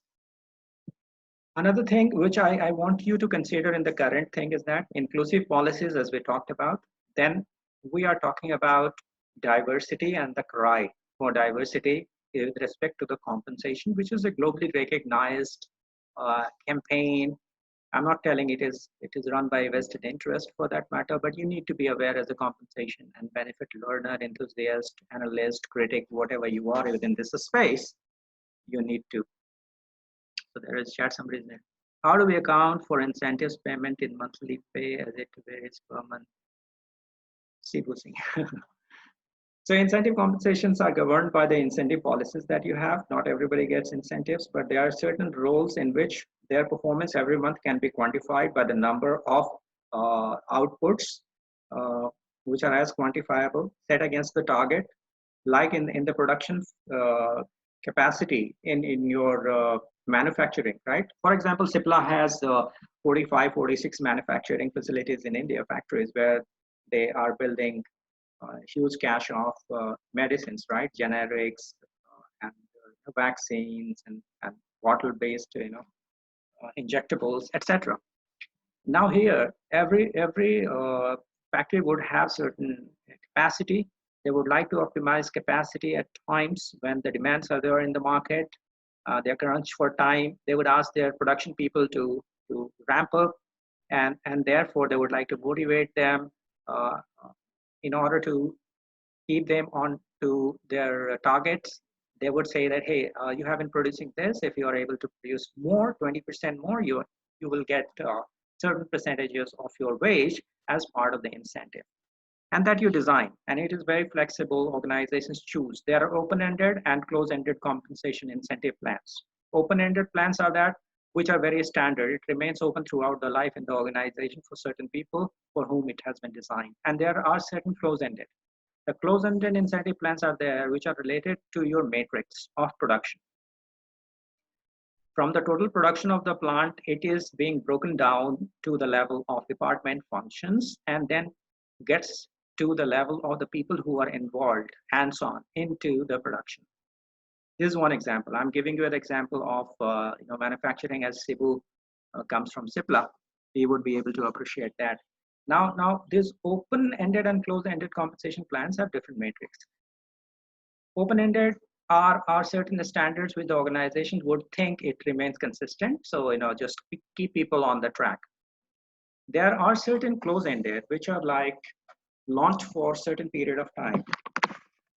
Another thing which I want you to consider in the current thing is that inclusive policies, as we talked about, then we are talking about diversity and the cry for diversity with respect to the compensation, which is a globally recognized campaign. I'm not telling it is run by vested interest for that matter, but you need to be aware as a compensation and benefit learner, enthusiast, analyst, critic, whatever you are within this space, you need to. So there is chat somebody's name. How do we account for incentives payment in monthly pay as it varies per month? So incentive compensations are governed by the incentive policies that you have. Not everybody gets incentives, but there are certain roles in which their performance every month can be quantified by the number of outputs, which are as quantifiable, set against the target, like in the production capacity in your manufacturing, right? For example, Cipla has 45, 46 manufacturing facilities in India, factories where they are building huge cache of medicines, right? Generics and vaccines and bottle-based, injectables, etc. Now here, every factory would have certain capacity. They would like to optimize capacity at times when the demands are there in the market. They're crunched for time. They would ask their production people to ramp up, and therefore they would like to motivate them uh, in order to keep them on to their targets. They would say that, hey, you have been producing this. If you are able to produce more, 20% more, you will get certain percentages of your wage as part of the incentive. And that you design. And it is very flexible. Organizations choose. There are open-ended and close-ended compensation incentive plans. Open-ended plans are that which are very standard. It remains open throughout the life in the organization for certain people for whom it has been designed. And there are certain close-ended. The close-ended incentive plans are there, which are related to your matrix of production. From the total production of the plant, it is being broken down to the level of department functions and then gets to the level of the people who are involved hands-on into the production. This is one example. I'm giving you an example of manufacturing as Cebu comes from Cipla. He would be able to appreciate that. Now these open-ended and closed-ended compensation plans have different metrics. Open-ended are certain standards which the organization would think it remains consistent. So just keep people on the track. There are certain close-ended which are like launched for a certain period of time.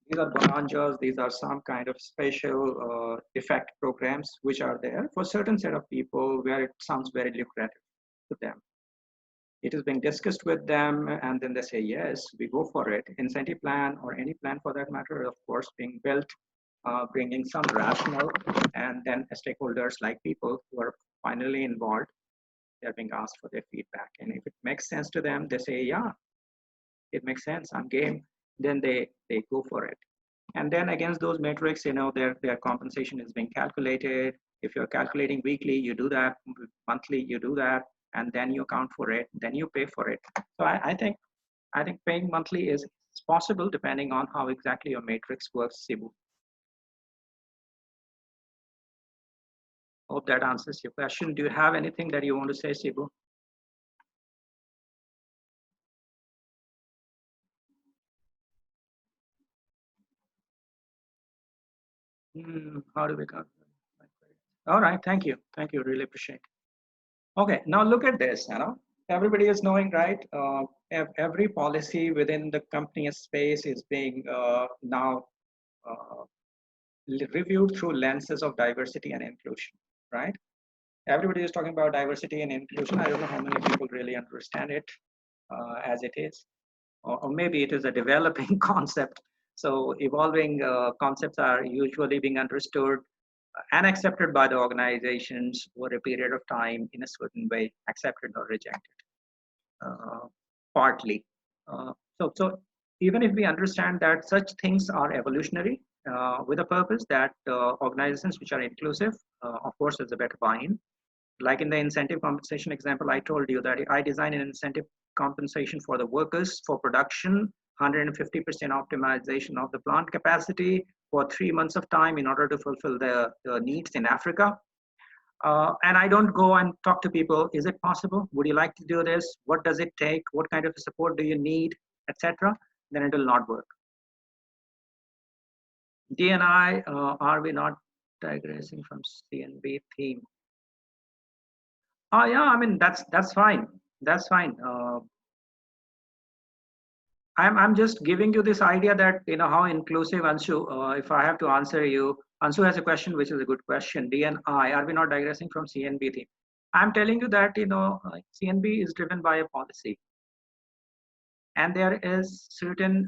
These are bonanzas. These are some kind of special effect programs which are there for a certain set of people where it sounds very lucrative to them. It is being discussed with them, and then they say, yes, we go for it. Incentive plan or any plan for that matter, of course, being built, bringing some rationale, and then stakeholders like people who are finally involved, they're being asked for their feedback. And if it makes sense to them, they say, yeah, it makes sense, I'm game. Then they go for it. And then against those metrics, their compensation is being calculated. If you're calculating weekly, you do that. Monthly, you do that. And then you account for it, then you pay for it. So I think paying monthly is possible depending on how exactly your matrix works, Cebu. Hope that answers your question. Do you have anything that you want to say, Cebu? How do we go? All right, thank you. Thank you, really appreciate it. Okay, now look at this, everybody is knowing, right? Every policy within the company space is being now reviewed through lenses of diversity and inclusion, right? Everybody is talking about diversity and inclusion. I don't know how many people really understand it as it is, or maybe it is a developing concept. So evolving concepts are usually being understood and accepted by the organizations over a period of time in a certain way, accepted or rejected, partly. So even if we understand that such things are evolutionary with a purpose, that organizations which are inclusive, of course, is a better buy-in. Like in the incentive compensation example, I told you that I design an incentive compensation for the workers for production, 150% optimization of the plant capacity for 3 months of time in order to fulfill the needs in Africa. And I don't go and talk to people, is it possible? Would you like to do this? What does it take? What kind of support do you need, etc.? Then it will not work. D&I, are we not digressing from CNB theme? Oh yeah, I mean that's fine. That's fine. I'm just giving you this idea that how inclusive, Anshu. If I have to answer you, Anshu has a question, which is a good question. D&I, are we not digressing from CNB theme? I'm telling you that CNB is driven by a policy, and there is certain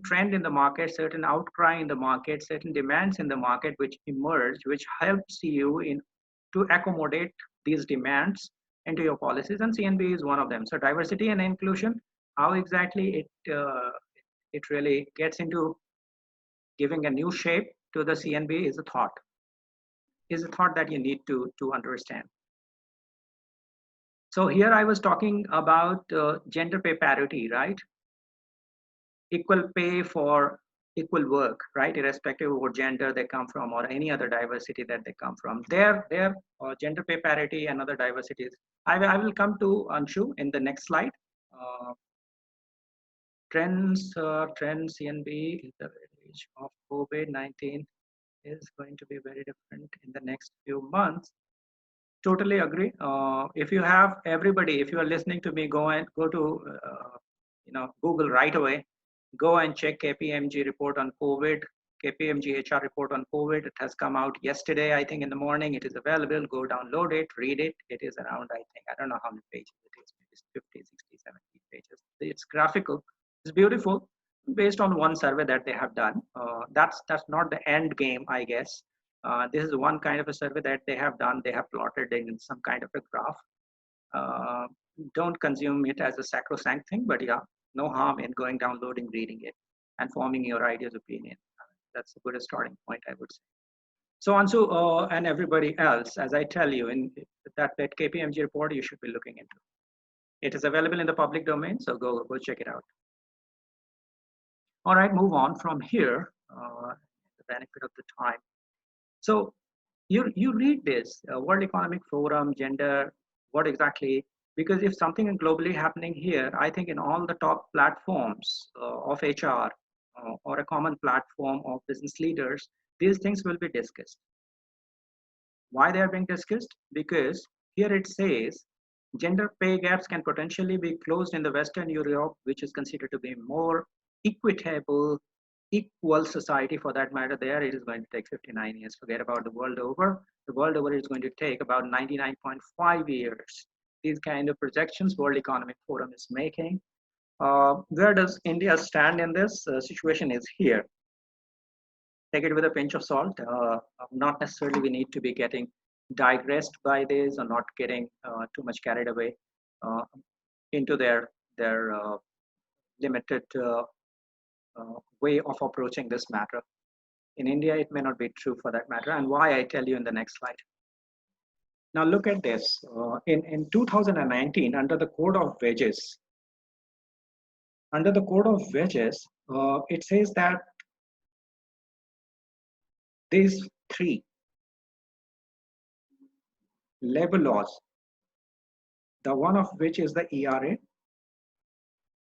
trend in the market, certain outcry in the market, certain demands in the market which emerge, which helps you to accommodate these demands into your policies, and CNB is one of them. So diversity and inclusion, how exactly it really gets into giving a new shape to the CNB is a thought. is a thought that you need to understand. So here I was talking about gender pay parity, right? Equal pay for equal work, right? Irrespective of what gender they come from or any other diversity that they come from. Their gender pay parity and other diversities. I will come to Anshu in the next slide. Trends CNB is the age of COVID-19 is going to be very different in the next few months. Totally agree. If you have everybody, if you are listening to me, go to Google right away. Go and check KPMG report on COVID, KPMG HR report on COVID. It has come out yesterday, I think, in the morning. It is available. Go download it, read it. It is around, I don't know how many pages it is. Maybe 50, 60, 70 pages. It's graphical. It's beautiful, based on one survey that they have done. That's not the end game, I guess. This is one kind of a survey that they have done. They have plotted in some kind of a graph. Don't consume it as a sacrosanct thing, but yeah, no harm in going, downloading, reading it, and forming your ideas, opinion. That's a good starting point, I would say. So Ansu and everybody else, as I tell you, in that KPMG report, you should be looking into. It is available in the public domain, so go check it out. All right, move on from here. The benefit of the time. So you read this World Economic Forum, gender, what exactly? Because if something is globally happening here, I think in all the top platforms of HR or a common platform of business leaders, these things will be discussed. Why they are being discussed? Because here it says gender pay gaps can potentially be closed in the Western Europe, which is considered to be more equitable, equal society for that matter. There it is going to take 59 years. Forget about the world over. The world over is going to take about 99.5 years. These kind of projections World Economic Forum is making. Where does India stand in this situation is here. Take it with a pinch of salt. Not necessarily we need to be getting digressed by this or not getting too much carried away into their limited way of approaching this matter. In India, it may not be true for that matter, and why I tell you in the next slide. Now look at this. In 2019, under the Code of Wages, it says that these three labor laws, the one of which is the ERA,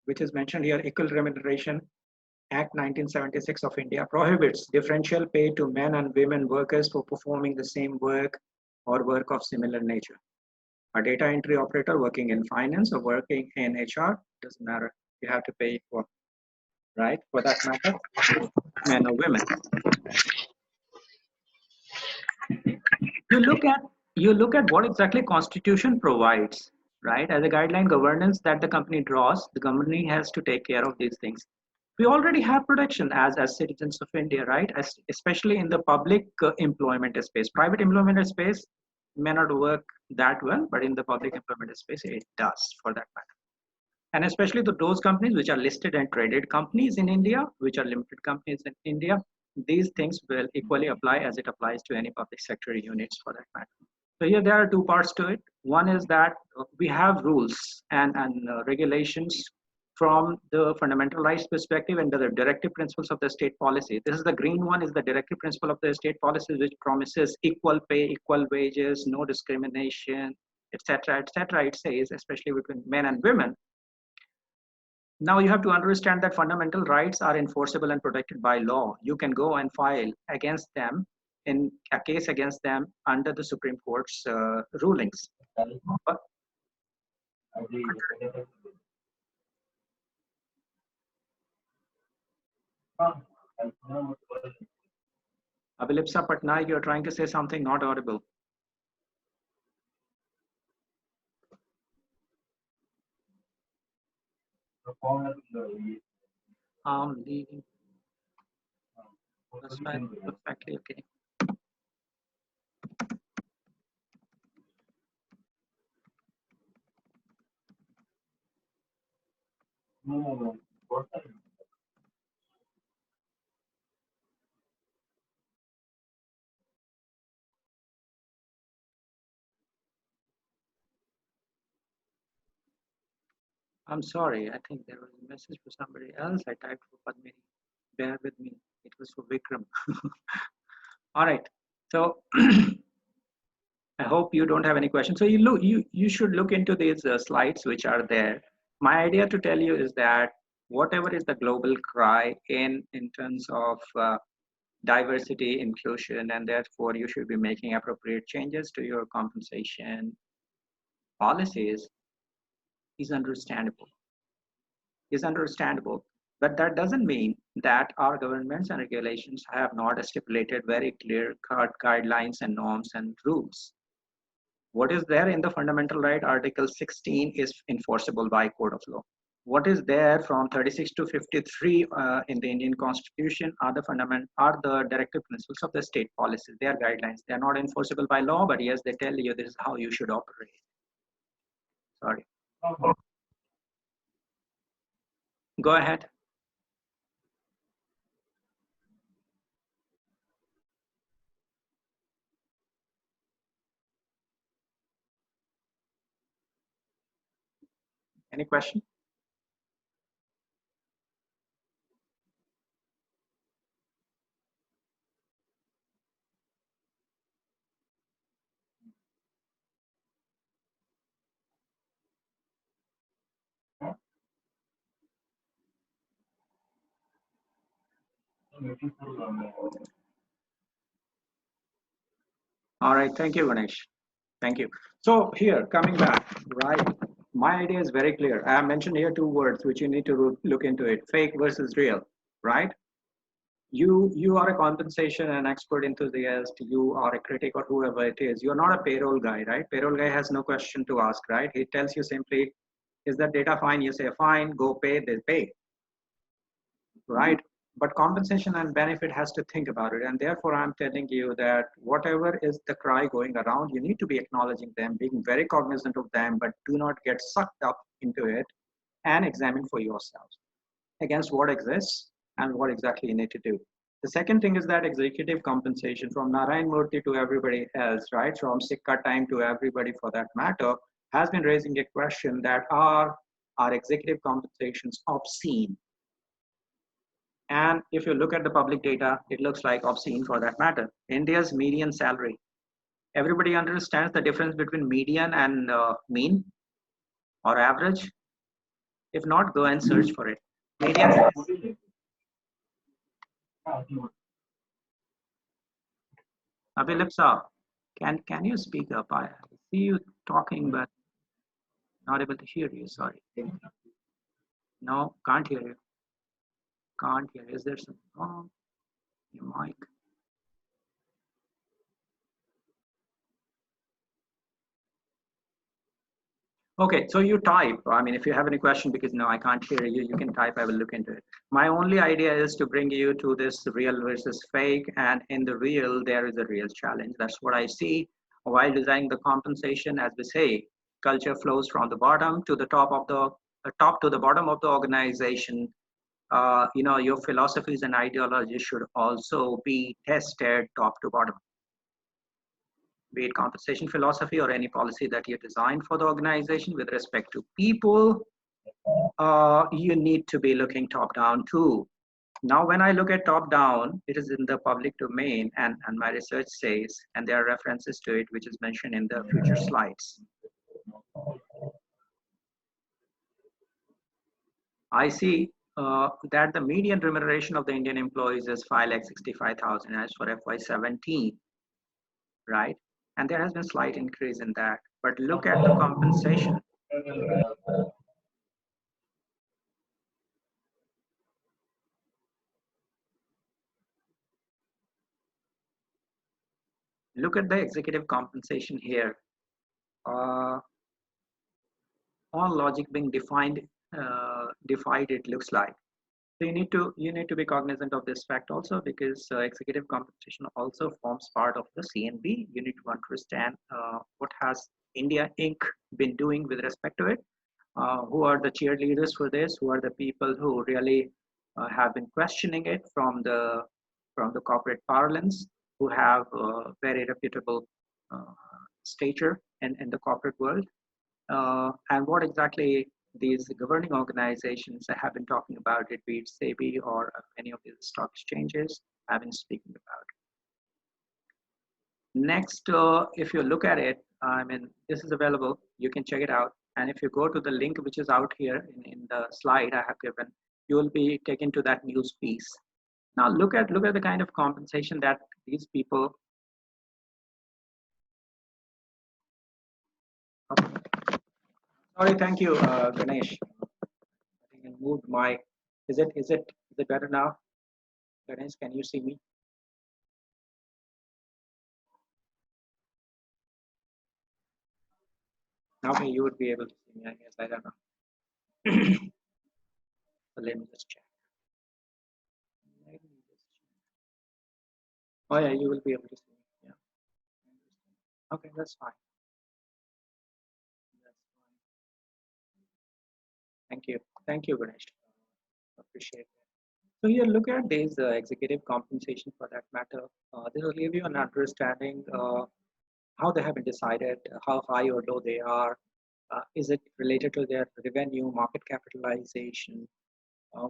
which is mentioned here, Equal Remuneration Act 1976 of India, prohibits differential pay to men and women workers for performing the same work or work of similar nature. A data entry operator working in finance or working in HR, doesn't matter. You have to pay equal, right? For that matter, men or women. You look at what exactly Constitution provides, right? As a guideline governance that the company draws, the company has to take care of these things. We already have protection as citizens of India, right? Especially in the public employment space. Private employment space may not work that well, but in the public employment space, it does for that matter. And especially those companies which are listed and traded companies in India, which are limited companies in India, these things will equally apply as it applies to any public sector units for that matter. So here there are two parts to it. One is that we have rules and regulations from the fundamental rights perspective and the directive principles of the state policy. This is the green one, is the directive principle of the state policy, which promises equal pay, equal wages, no discrimination, etc., etc. It says, especially between men and women. Now you have to understand that fundamental rights are enforceable and protected by law. You can go and file against them in a case against them under the Supreme Court's rulings. Abilipsa Patnaik, you're trying to say something, not audible. Leaving. That's fine. Perfectly okay. I'm sorry. I think there was a message for somebody else. I typed for Padmini. Bear with me. It was for Vikram. All right. So I hope you don't have any questions. So you should look into these slides which are there. My idea to tell you is that whatever is the global cry in terms of diversity, inclusion, and therefore you should be making appropriate changes to your compensation policies is understandable. Is understandable. But that doesn't mean that our governments and regulations have not stipulated very clear guidelines and norms and rules. What is there in the fundamental right, Article 16, is enforceable by court of law. What is there from 36 to 53 in the Indian Constitution are the directive principles of the state policies. They are guidelines. They are not enforceable by law, but yes, they tell you this is how you should operate. Sorry. Go ahead. Any question? All right, thank you, Ganesh. Thank you. So here, coming back, right? My idea is very clear. I have mentioned here two words which you need to look into it: fake versus real, right? You are a compensation and expert enthusiast. You are a critic or whoever it is. You're not a payroll guy, right? Payroll guy has no question to ask, right? He tells you simply, "Is that data fine?" You say, "Fine." Go pay. They pay, right? But compensation and benefit has to think about it. And therefore, I'm telling you that whatever is the cry going around, you need to be acknowledging them, being very cognizant of them, but do not get sucked up into it, and examine for yourselves against what exists and what exactly you need to do. The second thing is that executive compensation, from Narayan Murthy to everybody else, right? From Sikka time to everybody for that matter, has been raising a question that are executive compensations obscene? And if you look at the public data, it looks like obscene for that matter. India's median salary. Everybody understands the difference between median and mean or average. If not, go and search for it. Median. Abhilipsa, can you speak up? I see you talking, but not able to hear you. Sorry. No, can't hear you. Can't hear. Is there something wrong? Your mic. Okay, so you type. I mean, if you have any question, because no, I can't hear you, you can type. I will look into it. My only idea is to bring you to this real versus fake, and in the real, there is a real challenge. That's what I see while designing the compensation. As we say, culture flows from the bottom to the top of the top to the bottom of the organization. Your philosophies and ideologies should also be tested top to bottom, be it compensation philosophy or any policy that you design for the organization with respect to people. You need to be looking top down too. Now, when I look at top down, it is in the public domain, and my research says, and there are references to it, which is mentioned in the future slides. I see that the median remuneration of the Indian employees is 5,65,000 as for FY17, right? And there has been slight increase in that. But look at the compensation. Look at the executive compensation here. All logic being defied, it looks like. So you need to be cognizant of this fact also, because executive compensation also forms part of the CNB. You need to understand what has India Inc. been doing with respect to it. Who are the cheerleaders for this? Who are the people who really have been questioning it from the corporate parlance, who have very reputable stature in the corporate world, and what exactly these governing organizations that have been talking about it, be it SEBI or any of these stock exchanges, have been speaking about. Next, if you look at it, I mean, this is available. You can check it out. And if you go to the link which is out here in the slide I have given, you will be taken to that news piece. Now look at the kind of compensation that these people. Okay. Sorry, thank you, Ganesh. I think I moved my. Is it better now? Ganesh, can you see me? Okay, you would be able to see me, I guess. I don't know. So let me just check. Oh yeah, you will be able to see me. Yeah. Okay, that's fine. That's fine. Thank you, Ganesh. Appreciate it. So here, look at this executive compensation for that matter. This will give you an understanding how they have been decided, how high or low they are. Is it related to their revenue, market capitalization,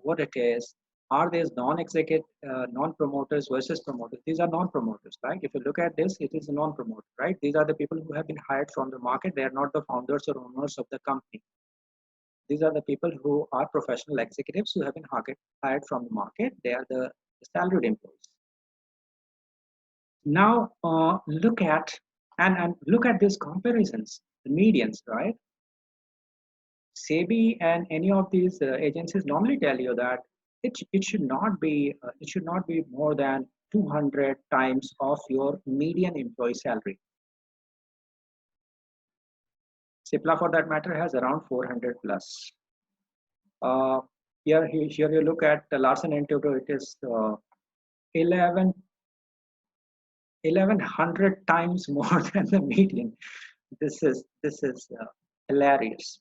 what it is? Are these non-executive, non-promoters versus promoters? These are non-promoters, right? If you look at this, it is a non-promoter, right? These are the people who have been hired from the market. They are not the founders or owners of the company. These are the people who are professional executives who have been hired from the market. They are the salaried employees. Now look at and look at these comparisons, the medians, right? SEBI and any of these agencies normally tell you that it should not be more than 200 times of your median employee salary. CIPLA, for that matter, has around 400 plus. Here you look at the Larsen and Toubro, it is 1100 times more than the median. This is hilarious.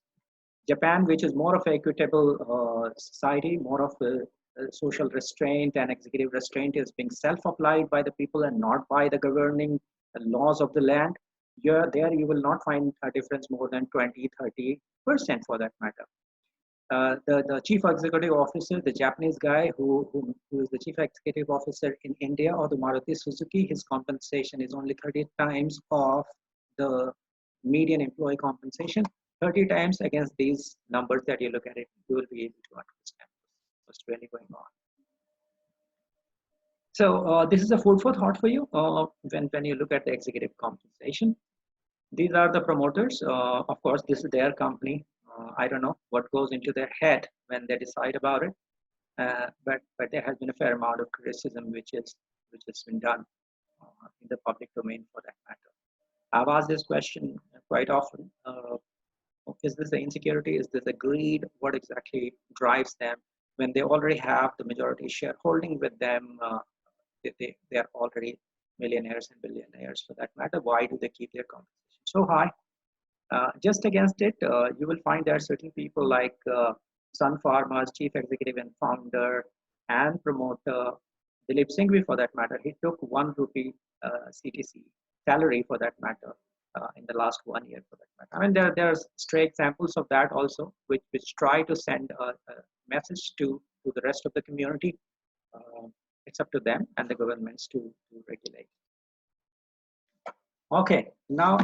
Japan, which is more of an equitable society, more of a social restraint and executive restraint, is being self-applied by the people and not by the governing laws of the land. There you will not find a difference more than 20-30% for that matter. The chief executive officer, the Japanese guy who is the chief executive officer in India, or the Maruti Suzuki, his compensation is only 30 times of the median employee compensation. 30 times against these numbers that you look at it, you will be able to understand what's really going on. So this is a food for thought for you when you look at the executive compensation. These are the promoters. Of course, this is their company. I don't know what goes into their head when they decide about it, but there has been a fair amount of criticism which has been done in the public domain for that matter. I've asked this question quite often. Is this the insecurity? Is this the greed? What exactly drives them when they already have the majority shareholding with them? They are already millionaires and billionaires for that matter. Why do they keep their compensation so high? Just against it, you will find there are certain people like Sun Pharma's chief executive and founder and promoter, Dilip Singhvi for that matter. He took 1 rupee CTC salary for that matter in the last 1 year for that matter. I mean, there's stray examples of that also, which try to send a message to the rest of the community. It's up to them and the governments to regulate. Okay, now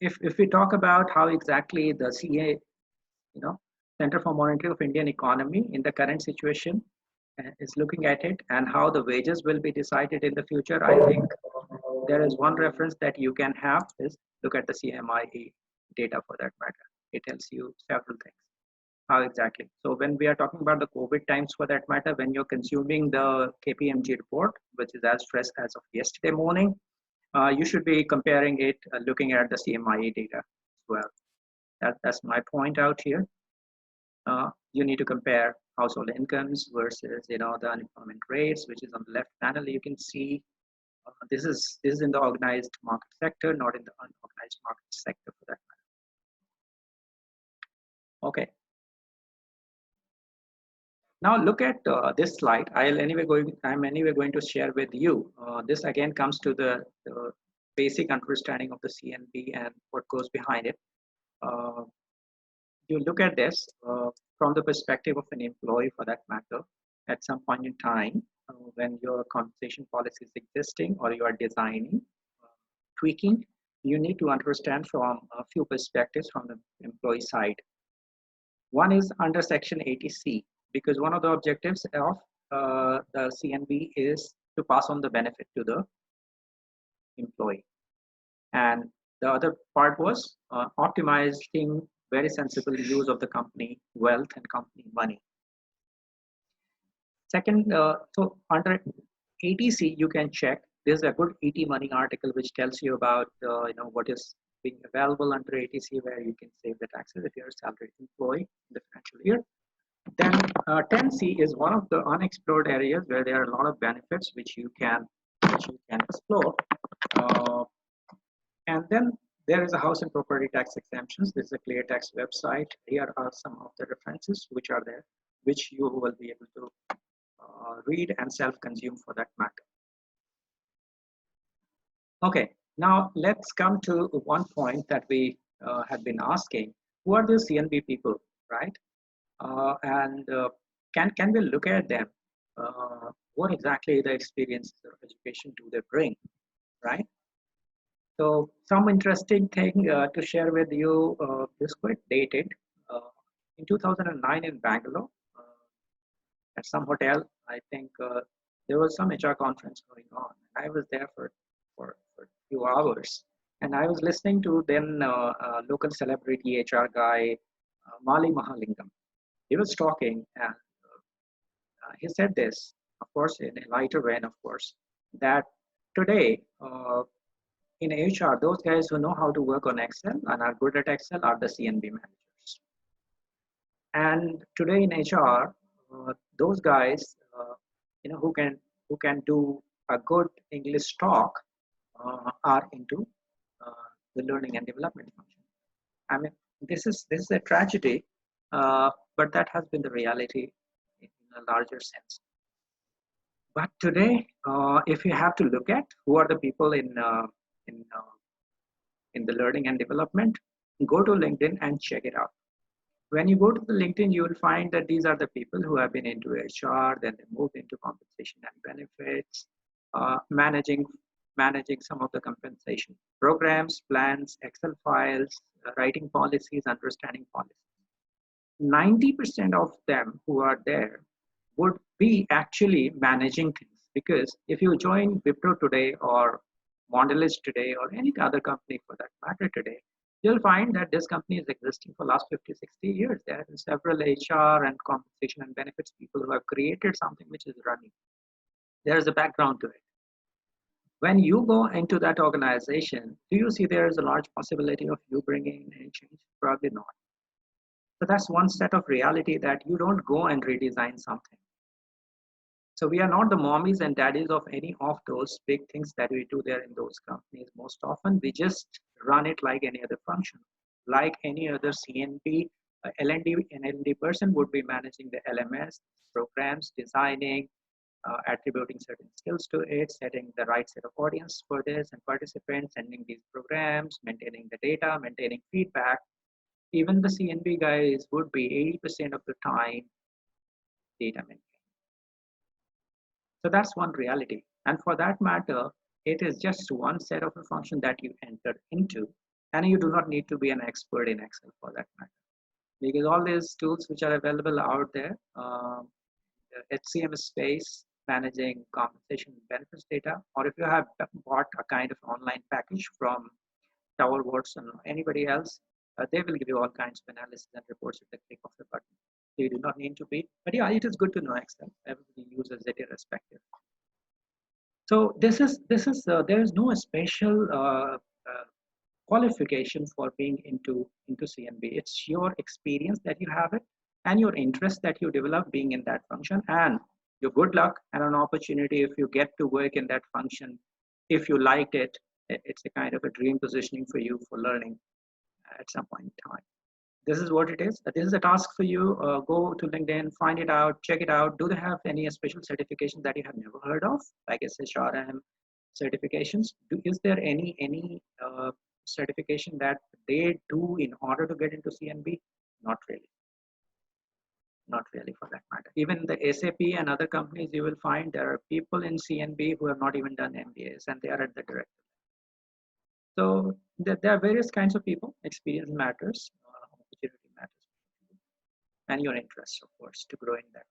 if we talk about how exactly the CA, Center for Monitoring of Indian Economy in the current situation is looking at it and how the wages will be decided in the future, I think there is one reference that you can have is look at the CMIE data for that matter. It tells you several things. How exactly? So when we are talking about the COVID times for that matter, when you're consuming the KPMG report, which is as fresh as of yesterday morning, you should be comparing it, looking at the CMIE data as well. That's my point out here. You need to compare household incomes versus the unemployment rates, which is on the left panel. You can see this is in the organized market sector, not in the unorganized market sector for that matter. Okay. Now look at this slide. I'm anyway going to share with you. This again comes to the basic understanding of the CNB and what goes behind it. you look at this from the perspective of an employee for that matter, at some point in time, when your compensation policy is existing or you are designing, tweaking, you need to understand from a few perspectives from the employee side. One is under section 80C, because one of the objectives of the CNB is to pass on the benefit to the employee. And the other part was optimizing very sensible use of the company wealth and company money. Second, so under 80C, you can check. There's a good ET Money article which tells you about what is being available under 80C, where you can save the taxes if you're a salaried employee in the financial year. Then 10C is one of the unexplored areas where there are a lot of benefits which you can explore. And then there is a house and property tax exemptions. This is a clear tax website. Here are some of the references which are there, which you will be able to read and self-consume for that matter. Okay, now let's come to one point that we have been asking. Who are the CNB people, right? Can we look at them? What exactly the experience or education do they bring, right? So some interesting thing to share with you, is quite dated. In 2009 in Bangalore, at some hotel, I think there was some HR conference going on. I was there for a few hours, and I was listening to then local celebrity HR guy, Mali Mahalingam. He was talking, and he said this, of course, in a lighter vein, of course, that today in HR, those guys who know how to work on Excel and are good at Excel are the CNB managers. And today in HR, those guys, who can do a good English talk, are into the learning and development function. I mean, this is a tragedy, but that has been the reality in a larger sense. But today, if you have to look at who are the people in the learning and development, go to LinkedIn and check it out. When you go to the LinkedIn, you will find that these are the people who have been into HR, then they moved into compensation and benefits, managing some of the compensation programs, plans, Excel files, writing policies, understanding policies. 90% of them who are there would be actually managing things, because if you join Wipro today or Mondelez today or any other company for that matter today, you'll find that this company is existing for the last 50, 60 years. There are several HR and compensation and benefits people who have created something which is running. There is a background to it. When you go into that organization, do you see there is a large possibility of you bringing any change? Probably not. So that's one set of reality, that you don't go and redesign something. So we are not the mommies and daddies of any of those big things that we do there in those companies. Most often, we just run it like any other function, like any other CNP, L&D, an L&D person would be managing the LMS, programs, designing, attributing certain skills to it, setting the right set of audience for this and participants, sending these programs, maintaining the data, maintaining feedback. Even the CNB guys would be 80% of the time data maintaining. So that's one reality. And for that matter, it is just one set of a function that you enter into, and you do not need to be an expert in Excel for that matter. Because all these tools which are available out there, HCM space, managing compensation and benefits data, or if you have bought a kind of online package from Tower Watson or anybody else, they will give you all kinds of analysis and reports at the click of a button. So you do not need to be, but yeah, it is good to know Excel. Everybody uses it irrespective. So there is no special qualification for being into CNB. It's your experience that you have it, and your interest that you develop being in that function, and your good luck and an opportunity if you get to work in that function. If you liked it, it's a kind of a dream positioning for you for learning at some point in time. This is what it is. This is a task for you. Go to LinkedIn, find it out, check it out. Do they have any special certifications that you have never heard of, like SHRM certifications? Is there any certification that they do in order to get into CNB? Not really. Not really for that matter. Even the SAP and other companies, you will find there are people in CNB who have not even done MBAs and they are at the director. So there are various kinds of people. Experience matters, opportunity matters, and your interest, of course, to grow in that.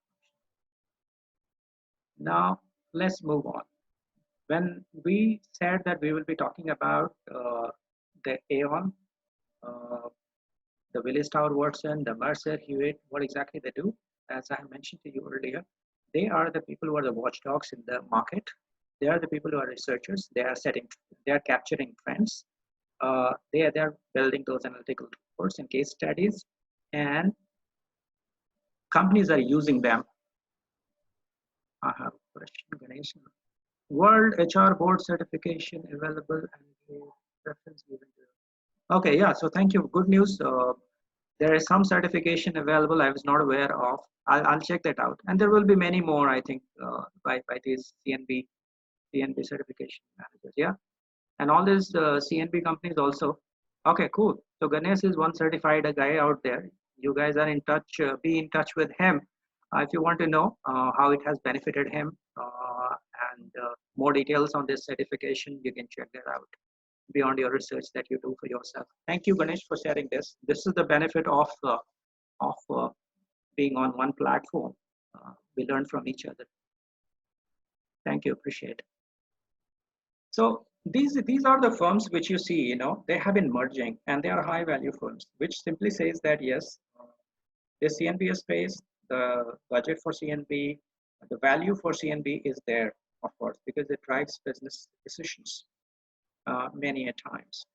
Now, let's move on. When we said that we will be talking about the Aon, the Willis Tower Watson, the Mercer, Hewitt, what exactly they do, as I mentioned to you earlier, they are the people who are the watchdogs in the market. They are the people who are researchers. They are capturing trends. They are building those analytical reports and case studies, and companies are using them. I have a question, Ganesh. World HR Board certification available and reference given to. Okay, yeah. So thank you. Good news. There is some certification available. I was not aware of. I'll check that out, and there will be many more. I think by these CNB certification managers. Yeah, and all these CNB companies also. Okay, cool. So Ganesh is one certified guy out there. You guys are in touch. Be in touch with him if you want to know how it has benefited him and more details on this certification. You can check that out beyond your research that you do for yourself. Thank you, Ganesh, for sharing this. This is the benefit of being on one platform. We learn from each other. Thank you, appreciate it. So these are the firms which you see, you know, they have been merging and they are high value firms, which simply says that yes, the CNB space, the budget for CNB, the value for CNB is there, of course, because it drives business decisions many a times.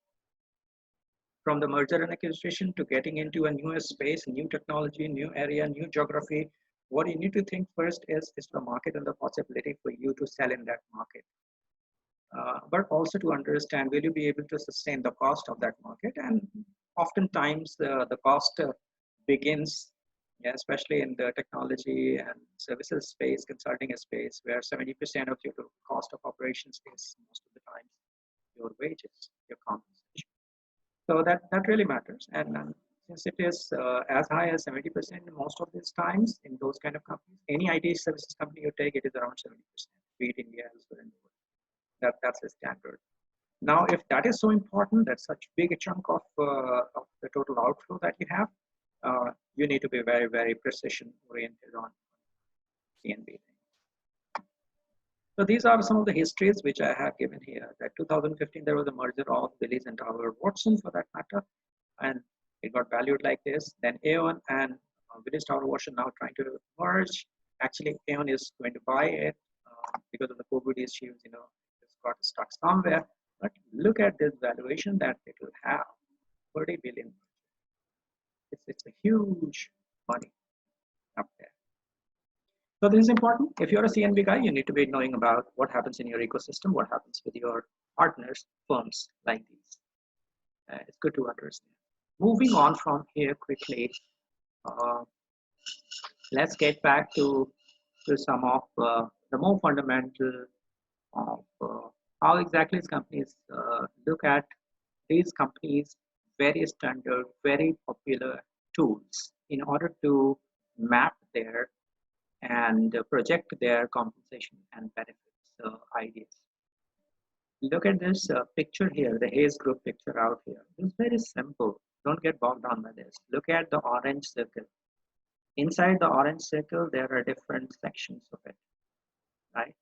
From the merger and acquisition to getting into a new space, new technology, new area, new geography, what you need to think first is the market and the possibility for you to sell in that market. But also to understand, will you be able to sustain the cost of that market? And oftentimes the cost begins, yeah, especially in the technology and services space, consulting space, where 70% of your cost of operations is most of the time your wages, your compensation. So that really matters. And since it is as high as 70% most of these times in those kind of companies, any IT services company you take, it is around 70%, be it India, elsewhere in the world. That's a standard. Now, if that is so important, that's such big chunk of the total outflow that you have, you need to be very, very precision oriented on CNB. So these are some of the histories which I have given here. That 2015, there was a merger of Willis and Tower Watson for that matter, and it got valued like this. Then Aon and Willis Tower Watson now trying to merge. Actually, Aon is going to buy it because of the COVID issues, you know, it's got stuck somewhere. But look at this valuation that it will have, 30 billion. It's a huge money up there. So this is important. If you're a CNB guy, you need to be knowing about what happens in your ecosystem, what happens with your partners, firms like these. It's good to understand. Moving on from here quickly, let's get back to some of the more fundamental of how exactly these companies look at these companies' very standard, very popular tools in order to map their and project their compensation and benefits ideas. Look at this picture here, the Hayes Group picture out here. It's very simple. Don't get bogged down by this. Look at the orange circle. Inside the orange circle, there are different sections of it, right?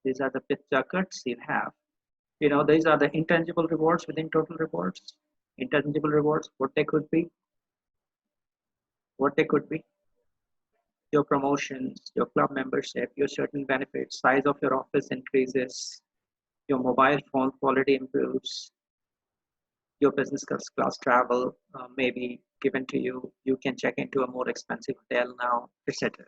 These are the picture cuts you have. You know, these are the intangible rewards within total rewards. Intangible rewards, what they could be. What they could be. Your promotions, your club membership, your certain benefits, size of your office increases, your mobile phone quality improves, your business class travel may be given to you. You can check into a more expensive hotel now, etc.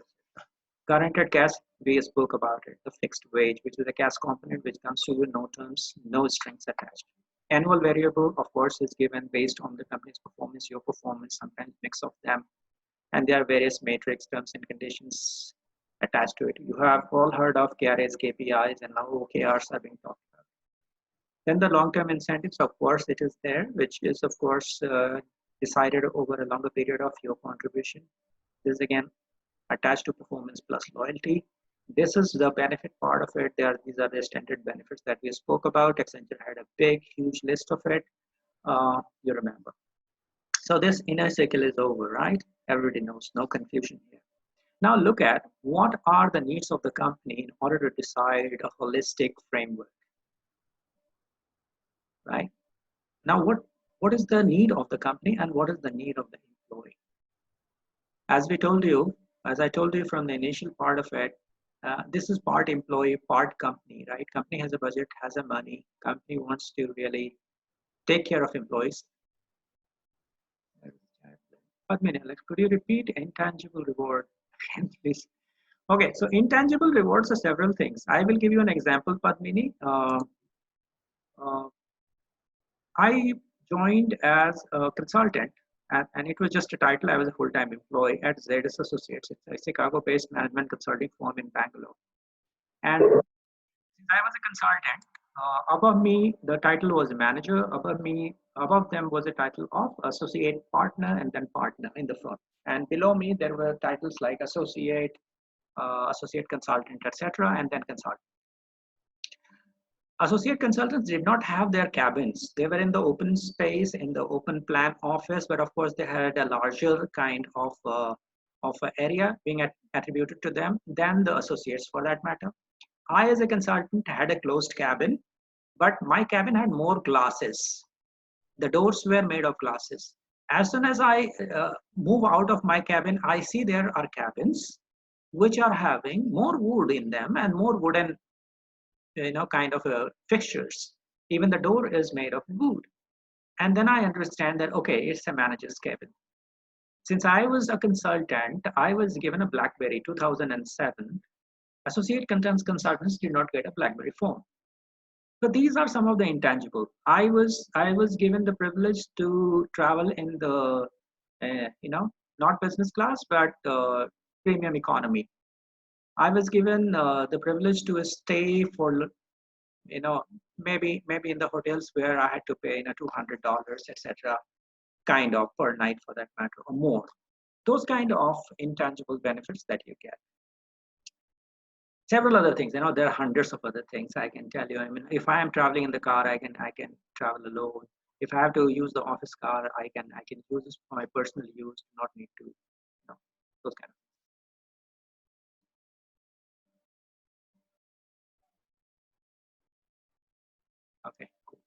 Guaranteed cash, we spoke about it. The fixed wage, which is a cash component which comes to you, no terms, no strings attached. Annual variable, of course, is given based on the company's performance, your performance, sometimes mix of them. And there are various matrix terms and conditions attached to it. You have all heard of KRAs, KPIs, and now OKRs are being talked about. Then the long-term incentives, of course, it is there, which is, of course, decided over a longer period of your contribution. This is again attached to performance plus loyalty. This is the benefit part of it. These are the standard benefits that we spoke about. Accenture had a big, huge list of it. You remember. So this inner circle is over, right? Everybody knows, no confusion here. Now look at what are the needs of the company in order to decide a holistic framework, right? Now what is the need of the company and what is the need of the employee? As I told you from the initial part of it, this is part employee, part company, right? Company has a budget, has a money. Company wants to really take care of employees. Padmini, could you repeat intangible reward again, please? Okay, so intangible rewards are several things. I will give you an example, Padmini. Uh, I joined as a consultant, and it was just a title. I was a full-time employee at ZS Associates. It's a Chicago-based management consulting firm in Bangalore. And since I was a consultant, above me, the title was manager. Above them was a title of associate partner and then partner in the firm. And below me, there were titles like associate, associate consultant, etc., and then consultant. Associate consultants did not have their cabins. They were in the open space, in the open plan office, but of course they had a larger kind of area being attributed to them than the associates for that matter. I, as a consultant, had a closed cabin, but my cabin had more glasses. The doors were made of glasses. As soon as I move out of my cabin, I see there are cabins which are having more wood in them and more wooden kind of fixtures. Even the door is made of wood. And then I understand that, okay, it's a manager's cabin. Since I was a consultant, I was given a BlackBerry 2007. Associate consultants did not get a BlackBerry phone. So these are some of the intangible. I was given the privilege to travel in the, not business class, but premium economy. I was given the privilege to stay for maybe in the hotels where I had to pay $200, etc., kind of per night for that matter, or more. Those kind of intangible benefits that you get. Several other things, there are hundreds of other things I can tell you. I mean, if I am traveling in the car, I can travel alone. If I have to use the office car, I can use this for my personal use, not need to, those kind of. Okay, cool.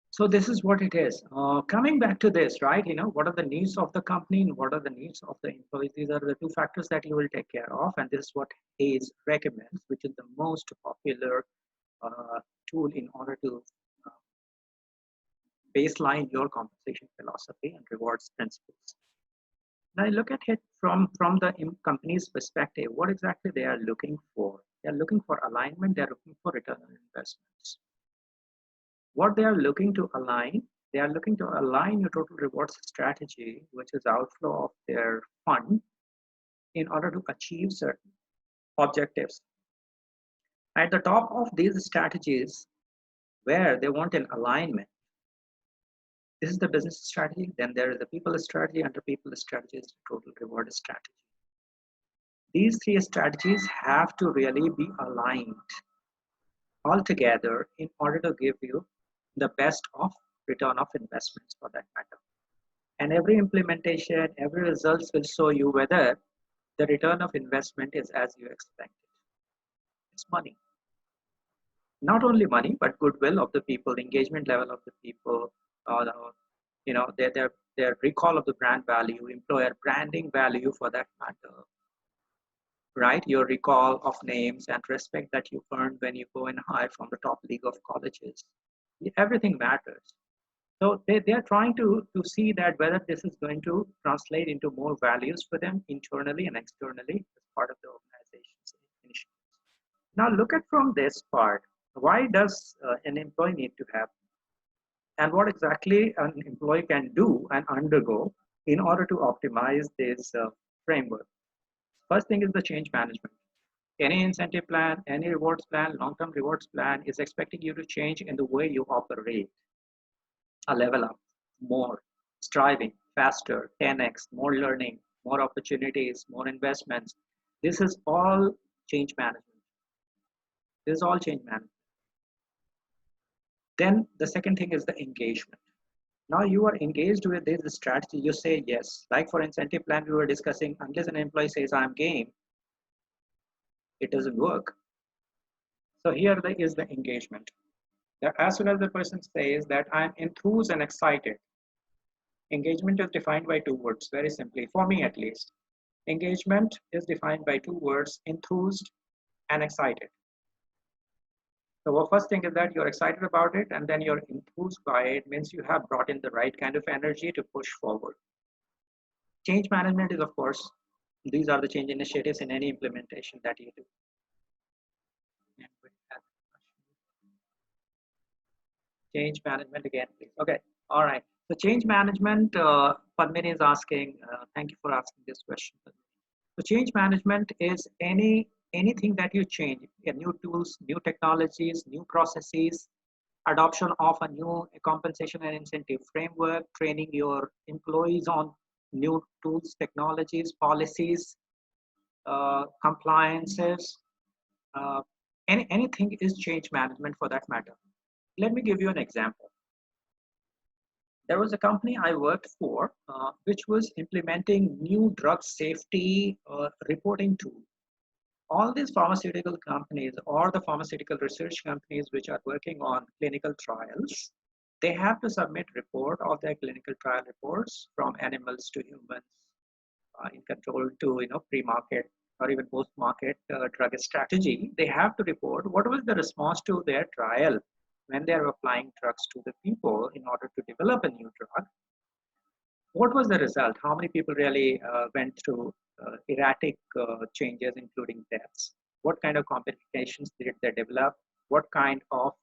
So this is what it is. Coming back to this, right? What are the needs of the company and what are the needs of the employees? These are the two factors that you will take care of, and this is what Hayes recommends, which is the most popular tool in order to baseline your compensation philosophy and rewards principles. Now look at it from the company's perspective. What exactly they are looking for? They are looking for alignment. They are looking for return on investments. What they are looking to align, they are looking to align your total rewards strategy, which is outflow of their fund, in order to achieve certain objectives. At the top of these strategies, where they want an alignment, this is the business strategy, then there is the people strategy, under people strategy is the total reward strategy. These three strategies have to really be aligned all together in order to give you the best of return of investments for that matter. And every implementation, every results will show you whether the return of investment is as you expected. It's money. Not only money, but goodwill of the people, engagement level of the people, their recall of the brand value, employer branding value for that matter, right? Your recall of names and respect that you earned when you go and hire from the top league of colleges. Everything matters. So they are trying to see that whether this is going to translate into more values for them internally and externally as part of the organization's initiatives. Now look at from this part, why does an employee need to have, and what exactly an employee can do and undergo in order to optimize this framework. First thing is the change management. Any incentive plan, any rewards plan, long-term rewards plan is expecting you to change in the way you operate. a level up, more, striving, faster, 10x, more learning, more opportunities, more investments. This is all change management. This is all change management. Then the second thing is the engagement. Now you are engaged with this strategy, you say yes. Like for incentive plan we were discussing, unless an employee says I'm game, it doesn't work. So here is the engagement. As soon as the person says that I'm enthused and excited, engagement is defined by two words, very simply, for me at least. Engagement is defined by two words, enthused and excited. So the first thing is that you're excited about it, and then you're enthused by it, means you have brought in the right kind of energy to push forward. Change management is, of course, these are the change initiatives in any implementation that you do. Change management again, please. Okay, all right. So change management, Padmini is asking, thank you for asking this question. So change management is anything that you change, new tools, new technologies, new processes, adoption of a new compensation and incentive framework, training your employees on new tools, technologies, policies, compliances, anything is change management for that matter. Let me give you an example. There was a company I worked for, which was implementing new drug safety reporting tool. All these pharmaceutical companies or the pharmaceutical research companies which are working on clinical trials, they have to submit report of their clinical trial reports from animals to humans, in control to pre-market or even post-market drug strategy. They have to report what was the response to their trial when they are applying drugs to the people in order to develop a new drug. What was the result? How many people really went through erratic changes, including deaths? What kind of complications did they develop? What kind of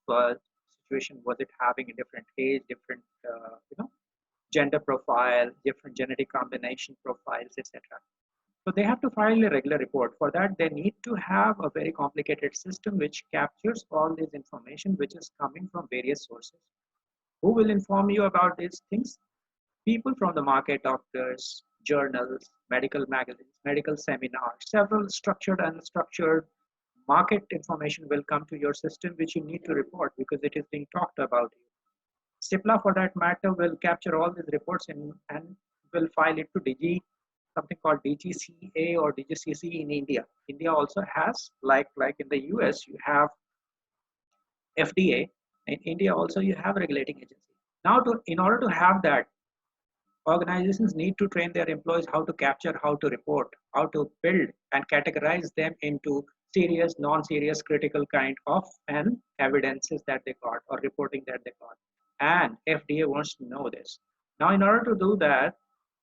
situation was it having in different age, different gender profile, different genetic combination profiles, etc. So they have to file a regular report. For that, they need to have a very complicated system which captures all this information which is coming from various sources. Who will inform you about these things? People from the market, doctors, journals, medical magazines, medical seminars, several structured and unstructured market information will come to your system which you need to report because it is being talked about you. CIPLA, for that matter, will capture all these reports and will file it to something called DGCA or DGCC in India. India also has, like in the US, you have FDA. In India also you have regulating agency. Now, in order to have that, organizations need to train their employees how to capture, how to report, how to build and categorize them into serious, non-serious, critical kind of evidences that they got or reporting that they got. And FDA wants to know this. Now, in order to do that,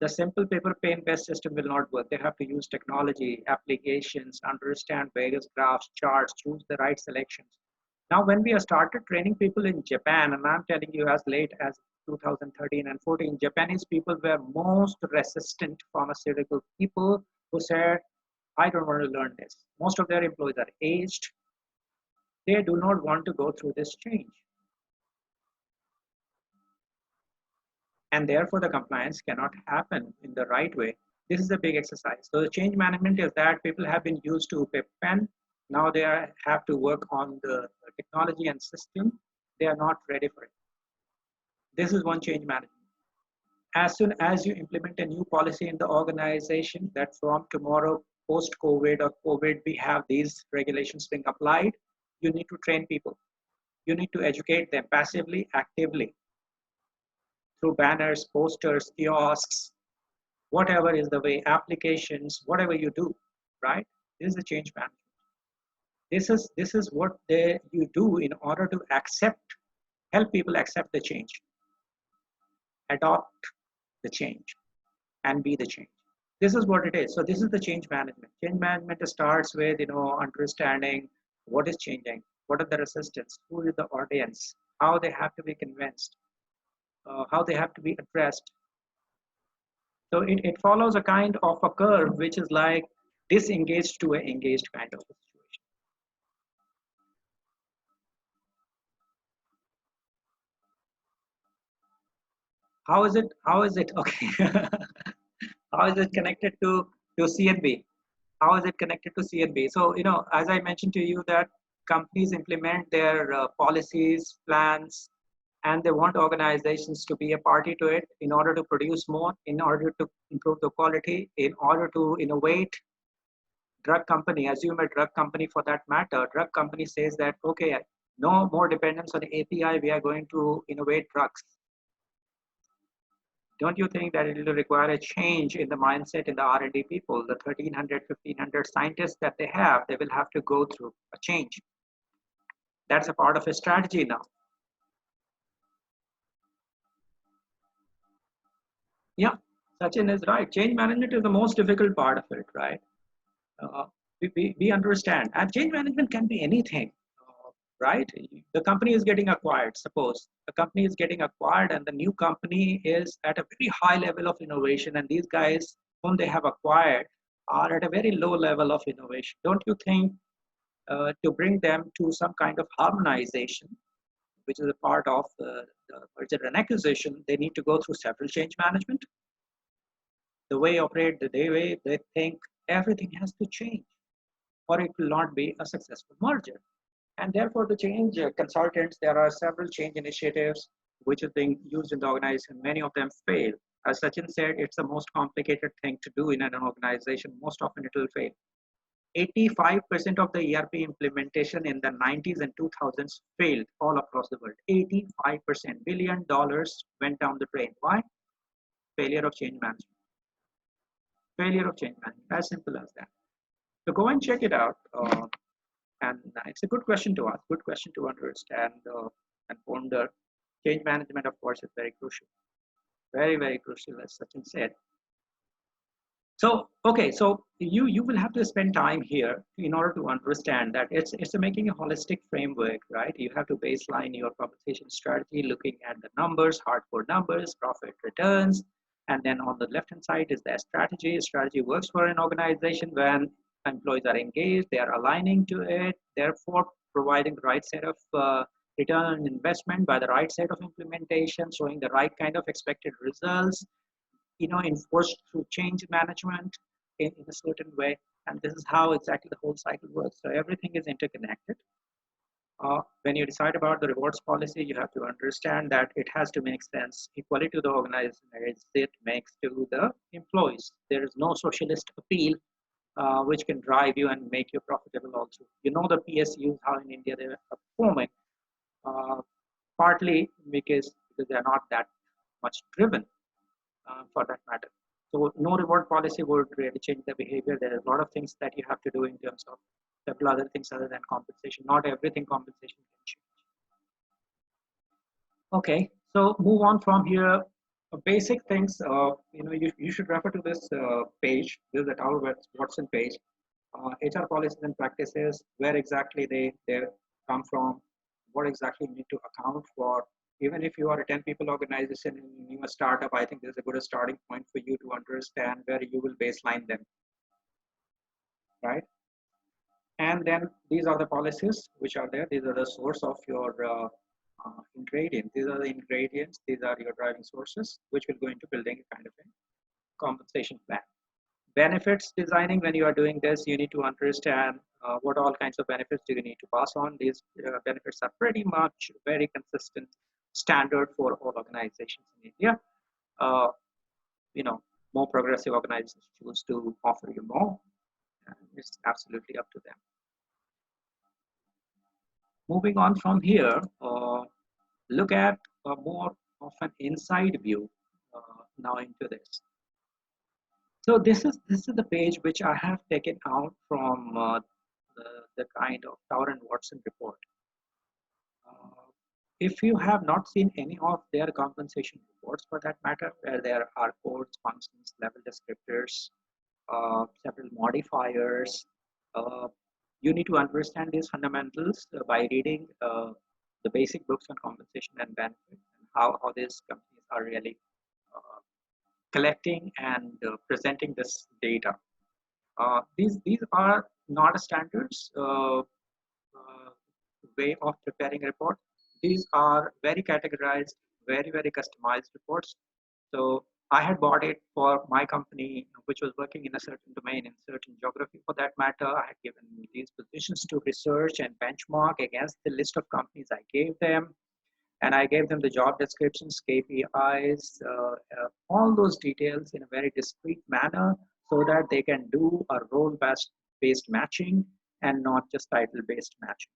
the simple paper pen-based system will not work. They have to use technology, applications, understand various graphs, charts, choose the right selections. Now, when we have started training people in Japan, and I'm telling you as late as 2013 and 14, Japanese people were most resistant pharmaceutical people who said, I don't want to learn this. Most of their employees are aged. They do not want to go through this change. And therefore, the compliance cannot happen in the right way. This is a big exercise. So the change management is that people have been used to pen. Now they have to work on the technology and system. They are not ready for it. This is one change management. As soon as you implement a new policy in the organization that from tomorrow, post-COVID or COVID, we have these regulations being applied, you need to train people. You need to educate them passively, actively, through banners, posters, kiosks, whatever is the way, applications, whatever you do, right? This is the change management. This is what you do in order to help people accept the change, adopt the change, and be the change. This is what it is. So this is the change management. Change management starts with understanding what is changing, what are the resistance, who is the audience, how they have to be convinced, how they have to be addressed. So it follows a kind of a curve which is like disengaged to an engaged kind of a situation. How is it? How is it? Okay. How is it connected to CNB? How is it connected to CNB? So, as I mentioned to you that companies implement their policies, plans, and they want organizations to be a party to it in order to produce more, in order to improve the quality, in order to innovate. Drug company, assume a drug company for that matter, drug company says that, okay, no more dependence on API, we are going to innovate drugs. Don't you think that it will require a change in the mindset in the R&D people, the 1,300, 1,500 scientists that they have, they will have to go through a change. That's a part of a strategy now. Yeah, Sachin is right. Change management is the most difficult part of it, right? Uh, we understand. And change management can be anything, right? The company is getting acquired. Suppose the company is getting acquired and the new company is at a very high level of innovation, and these guys whom they have acquired are at a very low level of innovation. Don't you think to bring them to some kind of harmonization, which is a part of the merger and acquisition, they need to go through several change management? The way they operate, the way they think, everything has to change, or it will not be a successful merger. And therefore, the change consultants, there are several change initiatives which are being used in the organization. Many of them fail. As Sachin said, it's the most complicated thing to do in an organization. Most often it will fail. 85% of the ERP implementation in the 90s and 2000s failed all across the world. 85%, $1 billion went down the drain. Why? Failure of change management. Failure of change management, as simple as that. So go and check it out. And it's a good question to ask, good question to understand and ponder. Change management, of course, is very crucial. Very, very crucial, as Sachin said. So, okay, so you will have to spend time here in order to understand that it's making a holistic framework, right? You have to baseline your compensation strategy, looking at the numbers, hardcore numbers, profit returns, and then on the left-hand side is the strategy. Strategy works for an organization when employees are engaged, they are aligning to it, therefore providing the right set of return on investment by the right set of implementation, showing the right kind of expected results, enforced through change management in a certain way. And this is how exactly the whole cycle works. So everything is interconnected. When you decide about the rewards policy, you have to understand that it has to make sense equally to the organization as it makes to the employees. There is no socialist appeal which can drive you and make you profitable also. The PSUs, how in India they are performing, partly because they are not that much driven for that matter. So no reward policy would really change the behavior. There are a lot of things that you have to do in terms of several other things other than compensation. Not everything compensation can change. Okay, so move on from here. Basic things, you should refer to this page. This is the Tower Watson page. HR policies and practices, where exactly they come from, what exactly you need to account for. Even if you are a 10 people organization and you are a startup, I think this is a good starting point for you to understand where you will baseline them, right? And then these are the policies which are there. These are the source of your ingredient. These are the ingredients. These are your driving sources, which will go into building a kind of a compensation plan. Benefits designing, when you are doing this, you need to understand what all kinds of benefits do you need to pass on. These benefits are pretty much very consistent standard for all organizations in India. More progressive organizations choose to offer you more. And it's absolutely up to them. Moving on from here, look at more of an inside view now into this. So this is the page which I have taken out from the kind of Tower and Watson report. If you have not seen any of their compensation reports for that matter, where there are codes, functions, level descriptors, several modifiers, you need to understand these fundamentals by reading the basic books on compensation and benefits, and how these companies are really collecting and presenting this data. These are not standards way of preparing a report. These are very categorized, very, very customized reports. So I had bought it for my company, which was working in a certain domain, in certain geography for that matter. I had given these positions to research and benchmark against the list of companies I gave them. And I gave them the job descriptions, KPIs, all those details in a very discrete manner so that they can do a role-based matching and not just title-based matching.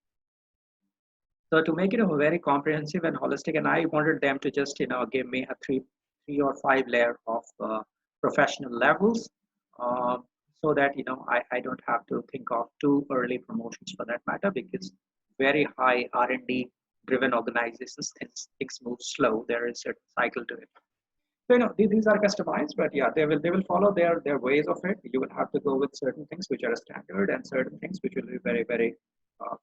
So to make it a very comprehensive and holistic, and I wanted them to just, give me a three or five layer of professional levels, so that I don't have to think of too early promotions for that matter, because very high R&D driven organizations, things move slow. There is a certain cycle to it. So these are customized, but yeah, they will follow their ways of it. You will have to go with certain things which are standard and certain things which will be very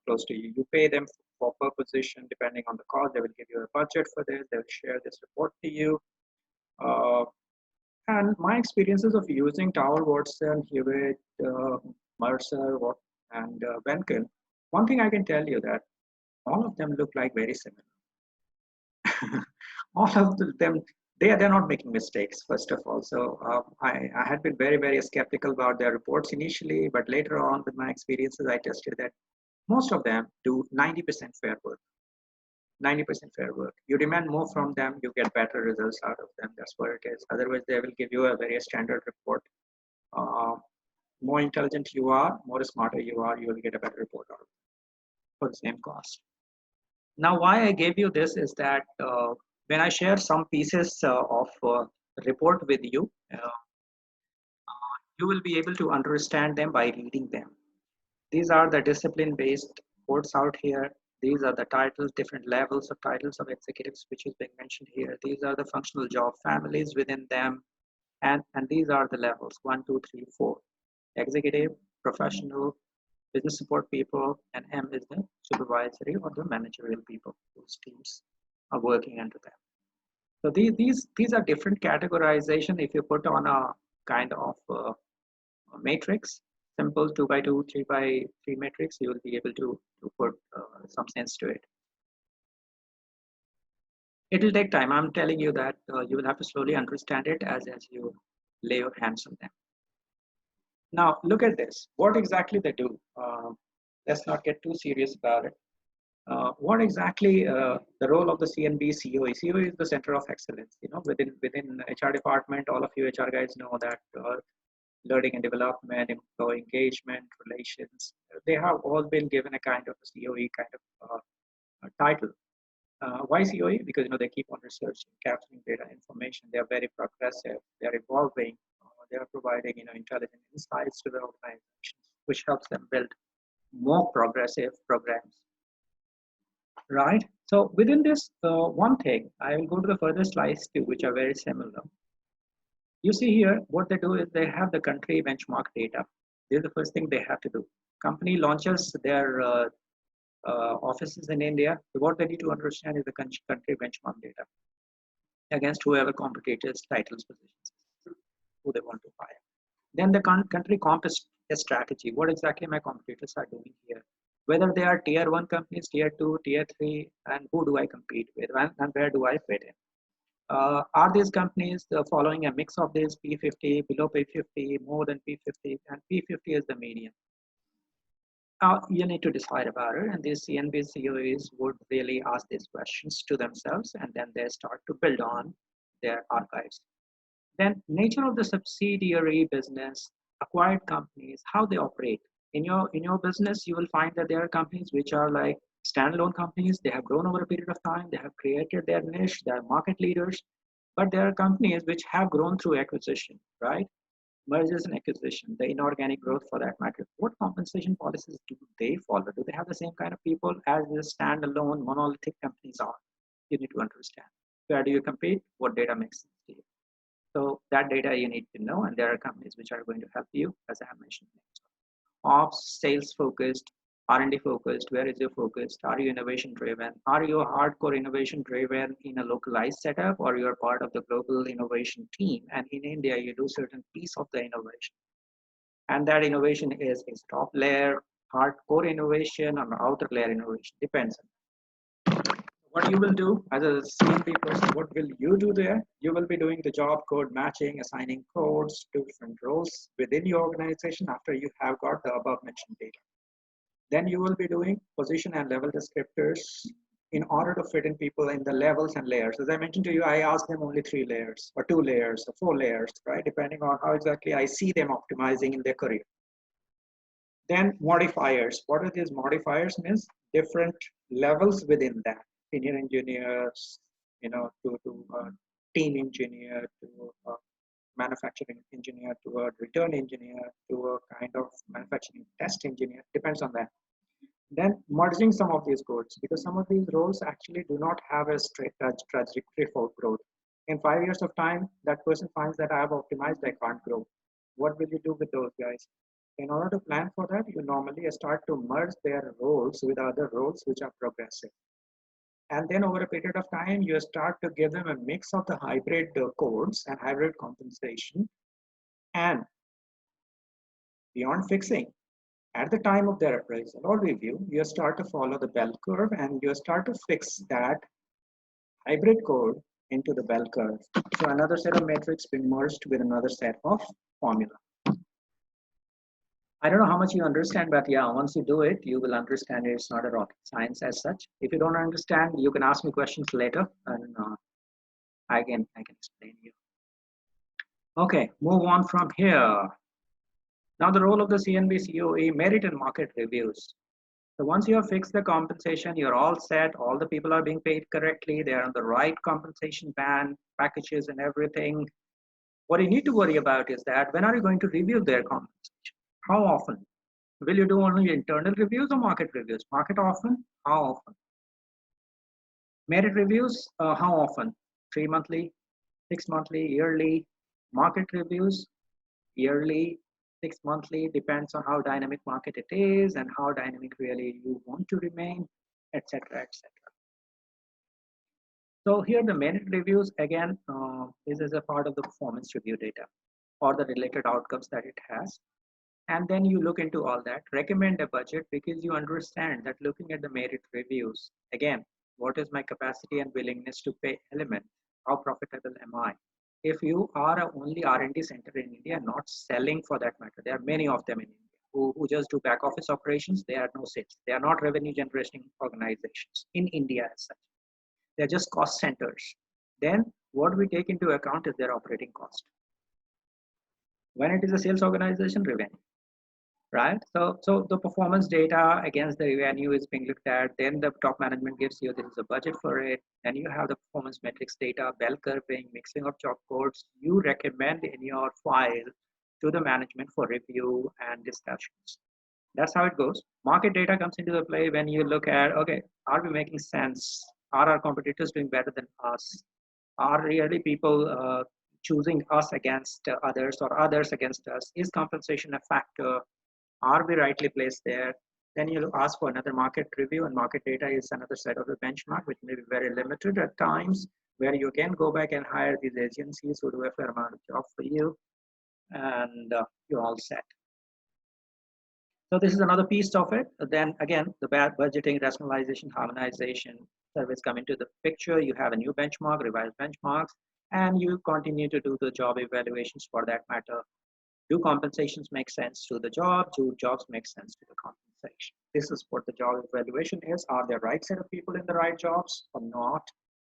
close to you. You pay them for per position depending on the cost. They will give you a budget for this. They will share this report to you. And my experiences of using Tower, Watson, Hewitt, Mercer, and Benkin, one thing I can tell you that all of them look like very similar. All of them, they're not making mistakes, first of all. So I had been very skeptical about their reports initially, but later on with my experiences, I tested that most of them do 90% fair work. 90% fair work. You demand more from them, you get better results out of them. That's what it is. Otherwise, they will give you a very standard report. More intelligent you are, more smarter you are, you will get a better report out of it for the same cost. Now, why I gave you this is that when I share some pieces of report with you, you will be able to understand them by reading them. These are the discipline-based reports out here. These are the titles, different levels of titles of executives, which is being mentioned here. These are the functional job families within them. And these are the levels, 1, 2, 3, 4. Executive, professional, business support people, and M is the supervisory or the managerial people whose teams are working under them. So these are different categorization. If you put on a kind of matrix, simple 2 by 2, 3 by 3 matrix, you will be able to put some sense to it. It will take time. I'm telling you that you will have to slowly understand it as you lay your hands on them. Now, look at this. What exactly they do? Let's not get too serious about it. What exactly the role of the CNB COE? COE is the center of excellence. Within HR department, all of you HR guys know that learning and development, employee engagement, relations, they have all been given a kind of a COE kind of title. Why COE? Because they keep on researching, capturing data, information. They are very progressive. They are evolving. They are providing intelligent insights to the organizations, which helps them build more progressive programs. Right. So within this one thing, I will go to the further slides too, which are very similar. You see here, what they do is they have the country benchmark data. This is the first thing they have to do. Company launches their offices in India. So what they need to understand is the country benchmark data against whoever competitors, titles, positions, who they want to hire. Then the country comp strategy. What exactly my competitors are doing here? Whether they are tier 1 companies, tier 2, tier 3, and who do I compete with, and where do I fit in? Are these companies following a mix of this P50, below P50, more than P50, and P50 is the median? You need to decide about it, and these CNB COEs would really ask these questions to themselves, and then they start to build on their archives. Then nature of the subsidiary business, acquired companies, how they operate. In your business, you will find that there are companies which are like standalone companies. They have grown over a period of time. They have created their niche. They are market leaders. But there are companies which have grown through acquisition, right? Mergers and acquisition, the inorganic growth for that matter. What compensation policies do they follow? Do they have the same kind of people as the standalone monolithic companies are? You need to understand. Where do you compete? What data makes sense to you? So that data you need to know, and there are companies which are going to help you, as I have mentioned. Ops, sales focused, R&D focused. Where is your focus? Are you innovation driven? Are you hardcore innovation driven in a localized setup, or you're part of the global innovation team? And in India, you do certain piece of the innovation. And that innovation is top layer, hardcore innovation, or outer layer innovation, depends. what you will do as a CNP person, what will you do there? You will be doing the job code matching, assigning codes to different roles within your organization after you have got the above mentioned data. Then you will be doing position and level descriptors in order to fit in people in the levels and layers. As I mentioned to you, I asked them only 3 layers or 2 layers or 4 layers, right? Depending on how exactly I see them optimizing in their career. Then modifiers. What are these modifiers? Means different levels within that. Senior engineers, to team engineer, to a manufacturing engineer, to a return engineer, to a kind of manufacturing test engineer. Depends on that. Then merging some of these codes, because some of these roles actually do not have a straight trajectory for growth. In 5 years of time, that person finds that I have optimized, I can't grow. What will you do with those guys? In order to plan for that, you normally start to merge their roles with other roles which are progressive. And then over a period of time, you start to give them a mix of the hybrid codes and hybrid compensation. And beyond fixing, at the time of their appraisal or review, you start to follow the bell curve and you start to fix that hybrid code into the bell curve. So another set of metrics being merged with another set of formula. I don't know how much you understand, but yeah, once you do it, you will understand it's not a rocket science as such. If you don't understand, you can ask me questions later and I can explain you. Okay, move on from here. Now the role of the CNB COE, merit and market reviews. So once you have fixed the compensation, you're all set, all the people are being paid correctly, they're on the right compensation band, packages and everything. What you need to worry about is that when are you going to review their compensation? How often? Will you do only internal reviews or market reviews? Market often? How often? Merit reviews? How often? 3 monthly, 6 monthly, yearly? Market reviews? Yearly, 6 monthly, depends on how dynamic market it is and how dynamic really you want to remain, etc., etc. So here the merit reviews, again, this is a part of the performance review data or the related outcomes that it has. And then you look into all that, recommend a budget because you understand that looking at the merit reviews, again, what is my capacity and willingness to pay element? How profitable am I? If you are a only R&D center in India, not selling for that matter, there are many of them in India who just do back office operations. They are no sales. They are not revenue generating organizations in India as such. They're just cost centers. Then what we take into account is their operating cost. When it is a sales organization, revenue. Right? So the performance data against the revenue is being looked at. Then the top management gives you, there is a budget for it. Then you have the performance metrics data, bell curving, mixing of job codes. You recommend in your file to the management for review and discussions. That's how it goes. Market data comes into the play when you look at, okay, are we making sense? Are our competitors doing better than us? Are really people choosing us against others or others against us? Is compensation a factor? Are we rightly placed there? Then you'll ask for another market review, and market data is another set of the benchmark, which may be very limited at times, where you can go back and hire these agencies who do a fair amount of job for you, and you're all set. So this is another piece of it. Then again, the budgeting, rationalization, harmonization service come into the picture. You have a new benchmark, revised benchmarks, and you continue to do the job evaluations for that matter. Do compensations make sense to the job? Do jobs make sense to the compensation? This is what the job evaluation is. Are there right set of people in the right jobs or not?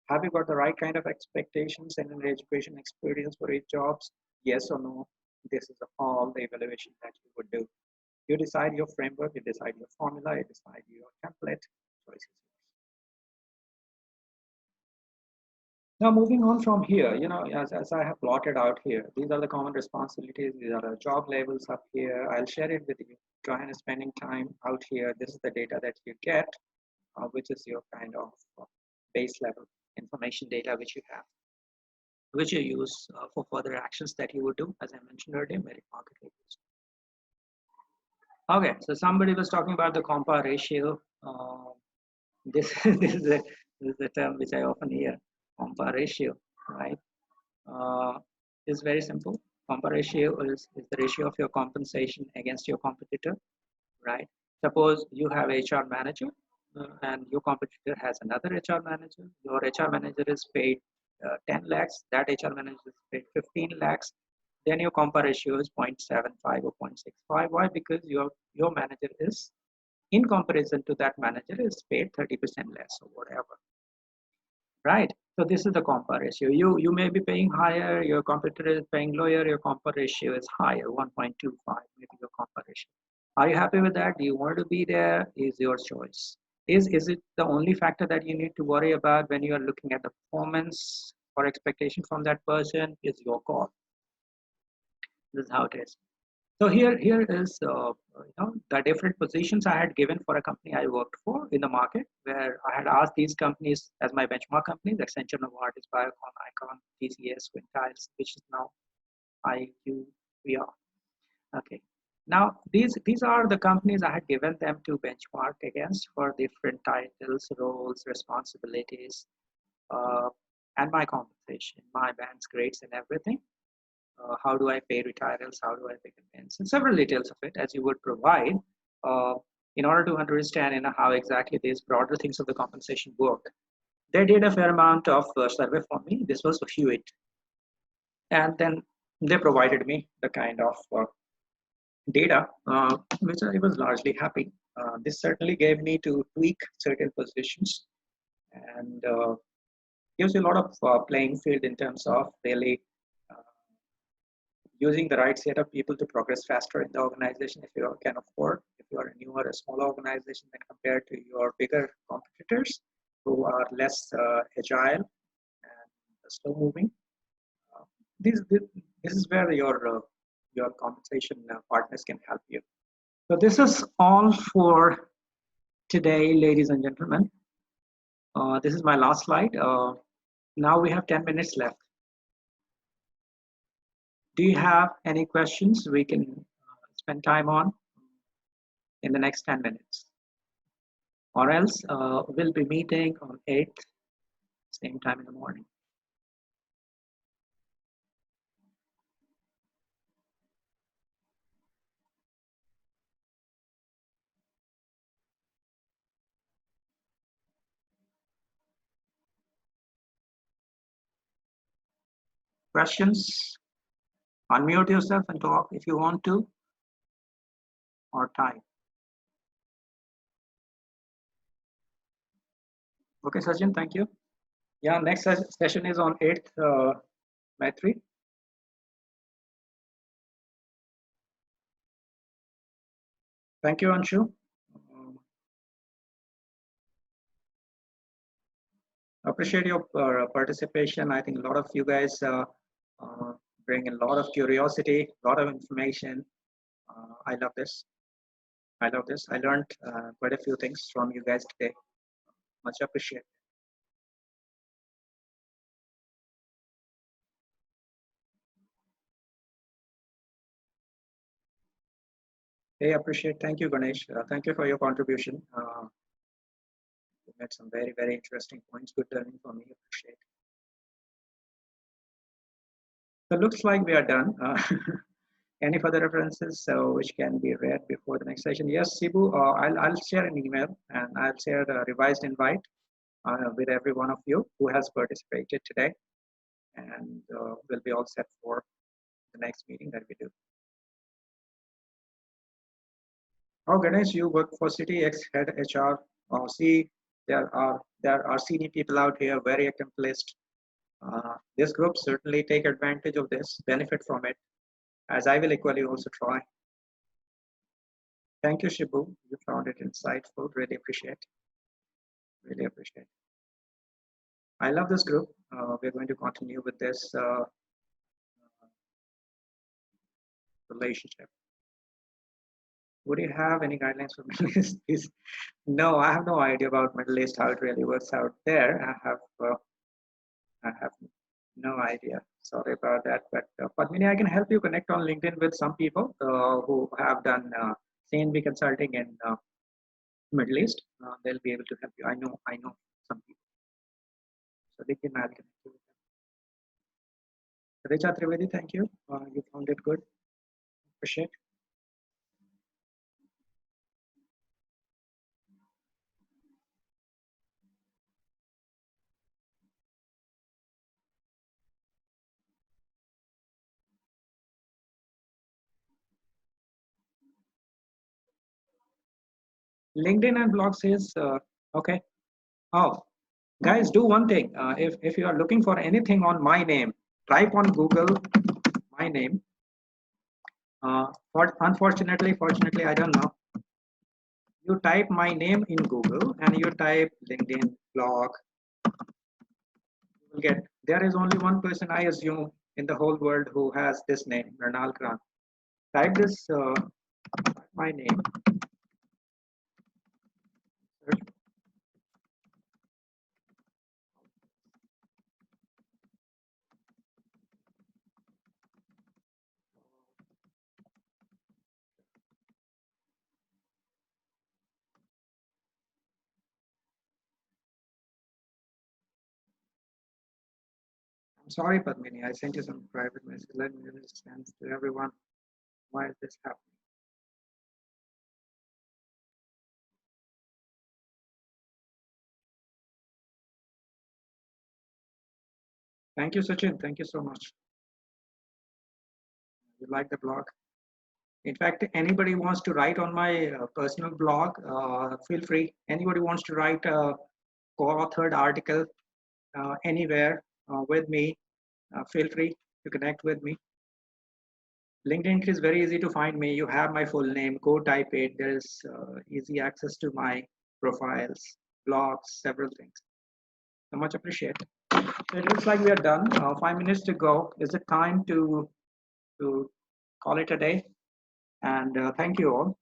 Have you got the right kind of expectations and an education experience for each jobs? Yes or no? This is all the evaluation that you would do. You decide your framework, you decide your formula, you decide your template choices. Now moving on from here, as I have plotted out here, these are the common responsibilities, these are the job labels up here. I'll share it with you. Try and spending time out here. This is the data that you get, which is your kind of base level information data which you have, which you use for further actions that you would do, as I mentioned earlier, merit market reviews. Okay, so somebody was talking about the compa ratio. This is a term which I often hear. Compa ratio, right? Is very simple. Compa ratio is the ratio of your compensation against your competitor, right? Suppose you have HR manager and your competitor has another HR manager. Your HR manager is paid 10 lakhs, that HR manager is paid 15 lakhs. Then your compa ratio is 0.75 or 0.65. Why? Because your manager is, in comparison to that manager, is paid 30% less or whatever. Right? So this is the compa ratio. You may be paying higher, your competitor is paying lower, your compa ratio is higher, 1.25, maybe your compa ratio. Are you happy with that? Do you want to be there? Is your choice. Is it the only factor that you need to worry about when you are looking at the performance or expectation from that person? Is your call. This is how it is. So here is the different positions I had given for a company I worked for in the market, where I had asked these companies as my benchmark companies: Accenture, Novartis, Biocon, Icon, TCS, Quintiles, which is now IQVR. Okay. Now these are the companies I had given them to benchmark against for different titles, roles, responsibilities, and my compensation, my bands, grades, and everything. How do I pay retirals? How do I pay conveyance? And several details of it, as you would provide, in order to understand how exactly these broader things of the compensation work. They did a fair amount of survey for me. This was Hewitt. And then they provided me the kind of data, which I was largely happy. This certainly gave me to tweak certain positions and gives you a lot of playing field in terms of really using the right set of people to progress faster in the organization if you can afford, if you are a newer, a smaller organization than compared to your bigger competitors who are less agile and slow moving. This is where your compensation partners can help you. So this is all for today, ladies and gentlemen. This is my last slide. Now we have 10 minutes left. Do you have any questions we can spend time on in the next 10 minutes? Or else we'll be meeting on 8th, same time in the morning. Questions? Unmute yourself and talk if you want to, or type. Okay, Sajjan, thank you. Yeah, next session is on 8th, Maitri. Thank you, Anshu. Appreciate your participation. I think a lot of you guys bring a lot of curiosity, a lot of information. I love this. I love this. I learned quite a few things from you guys today. Much appreciated. Hey, appreciate. Thank you, Ganesh. Thank you for your contribution. You made some very, very interesting points. Good learning for me. Appreciate. So looks like we are done. Any further references which can be read before the next session? Yes, Sibu, I'll share an email and I'll share the revised invite with every one of you who has participated today. And we'll be all set for the next meeting that we do. Oh, Ganesh, you work for City X Head HR. See, there are senior people out here, very accomplished. This group certainly take advantage of this, benefit from it, as I will equally also try. Thank you, Shibu. You found it insightful. Really appreciate. Really appreciate. I love this group. We're going to continue with this relationship. Would you have any guidelines for Middle East? No, I have no idea about Middle East, how it really works out there. I have no idea. Sorry about that. But Padmini, I can help you connect on LinkedIn with some people who have done CNB consulting in Middle East. They'll be able to help you. I know some people. So LinkedIn, I'll connect you with them. Richa Trivedi, thank you. You found it good. Appreciate. LinkedIn and blogs is okay. Oh, guys, do one thing. If you are looking for anything on my name, type on Google my name. Unfortunately, fortunately, I don't know. You type my name in Google and you type LinkedIn blog. You will get. There is only one person, I assume, in the whole world who has this name, Mrinal Krant. Type this my name. Search. I'm sorry, Padmini. I sent you some private message. Let me understand to everyone why is this happening. Thank you, Sachin. Thank you so much. You like the blog? In fact, anybody wants to write on my personal blog, feel free. Anybody wants to write a co-authored article anywhere with me, feel free to connect with me. LinkedIn is very easy to find me. You have my full name. Go type it. There is easy access to my profiles, blogs, several things. So much appreciate. So it looks like we are done. 5 minutes to go. Is it time to call it a day? And thank you all.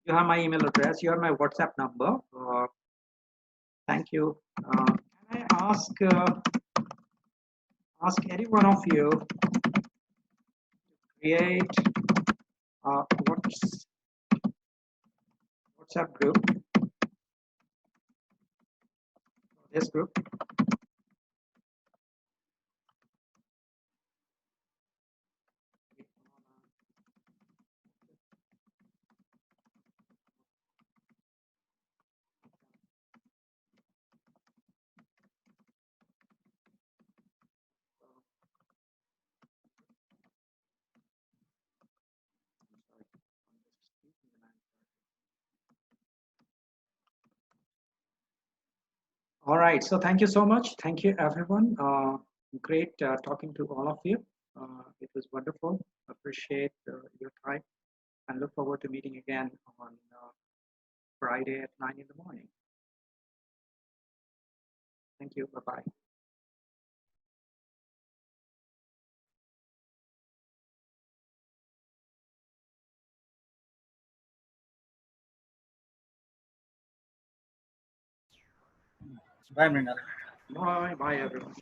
You have my email address. You have my WhatsApp number. Thank you. Can I ask any one of you to create a WhatsApp group? This group. All right. So thank you so much. Thank you, everyone. Great talking to all of you. It was wonderful. Appreciate your time and look forward to meeting again on Friday at 9 in the morning. Thank you. Bye-bye. Bye, Mrinal. Bye. Bye, everyone.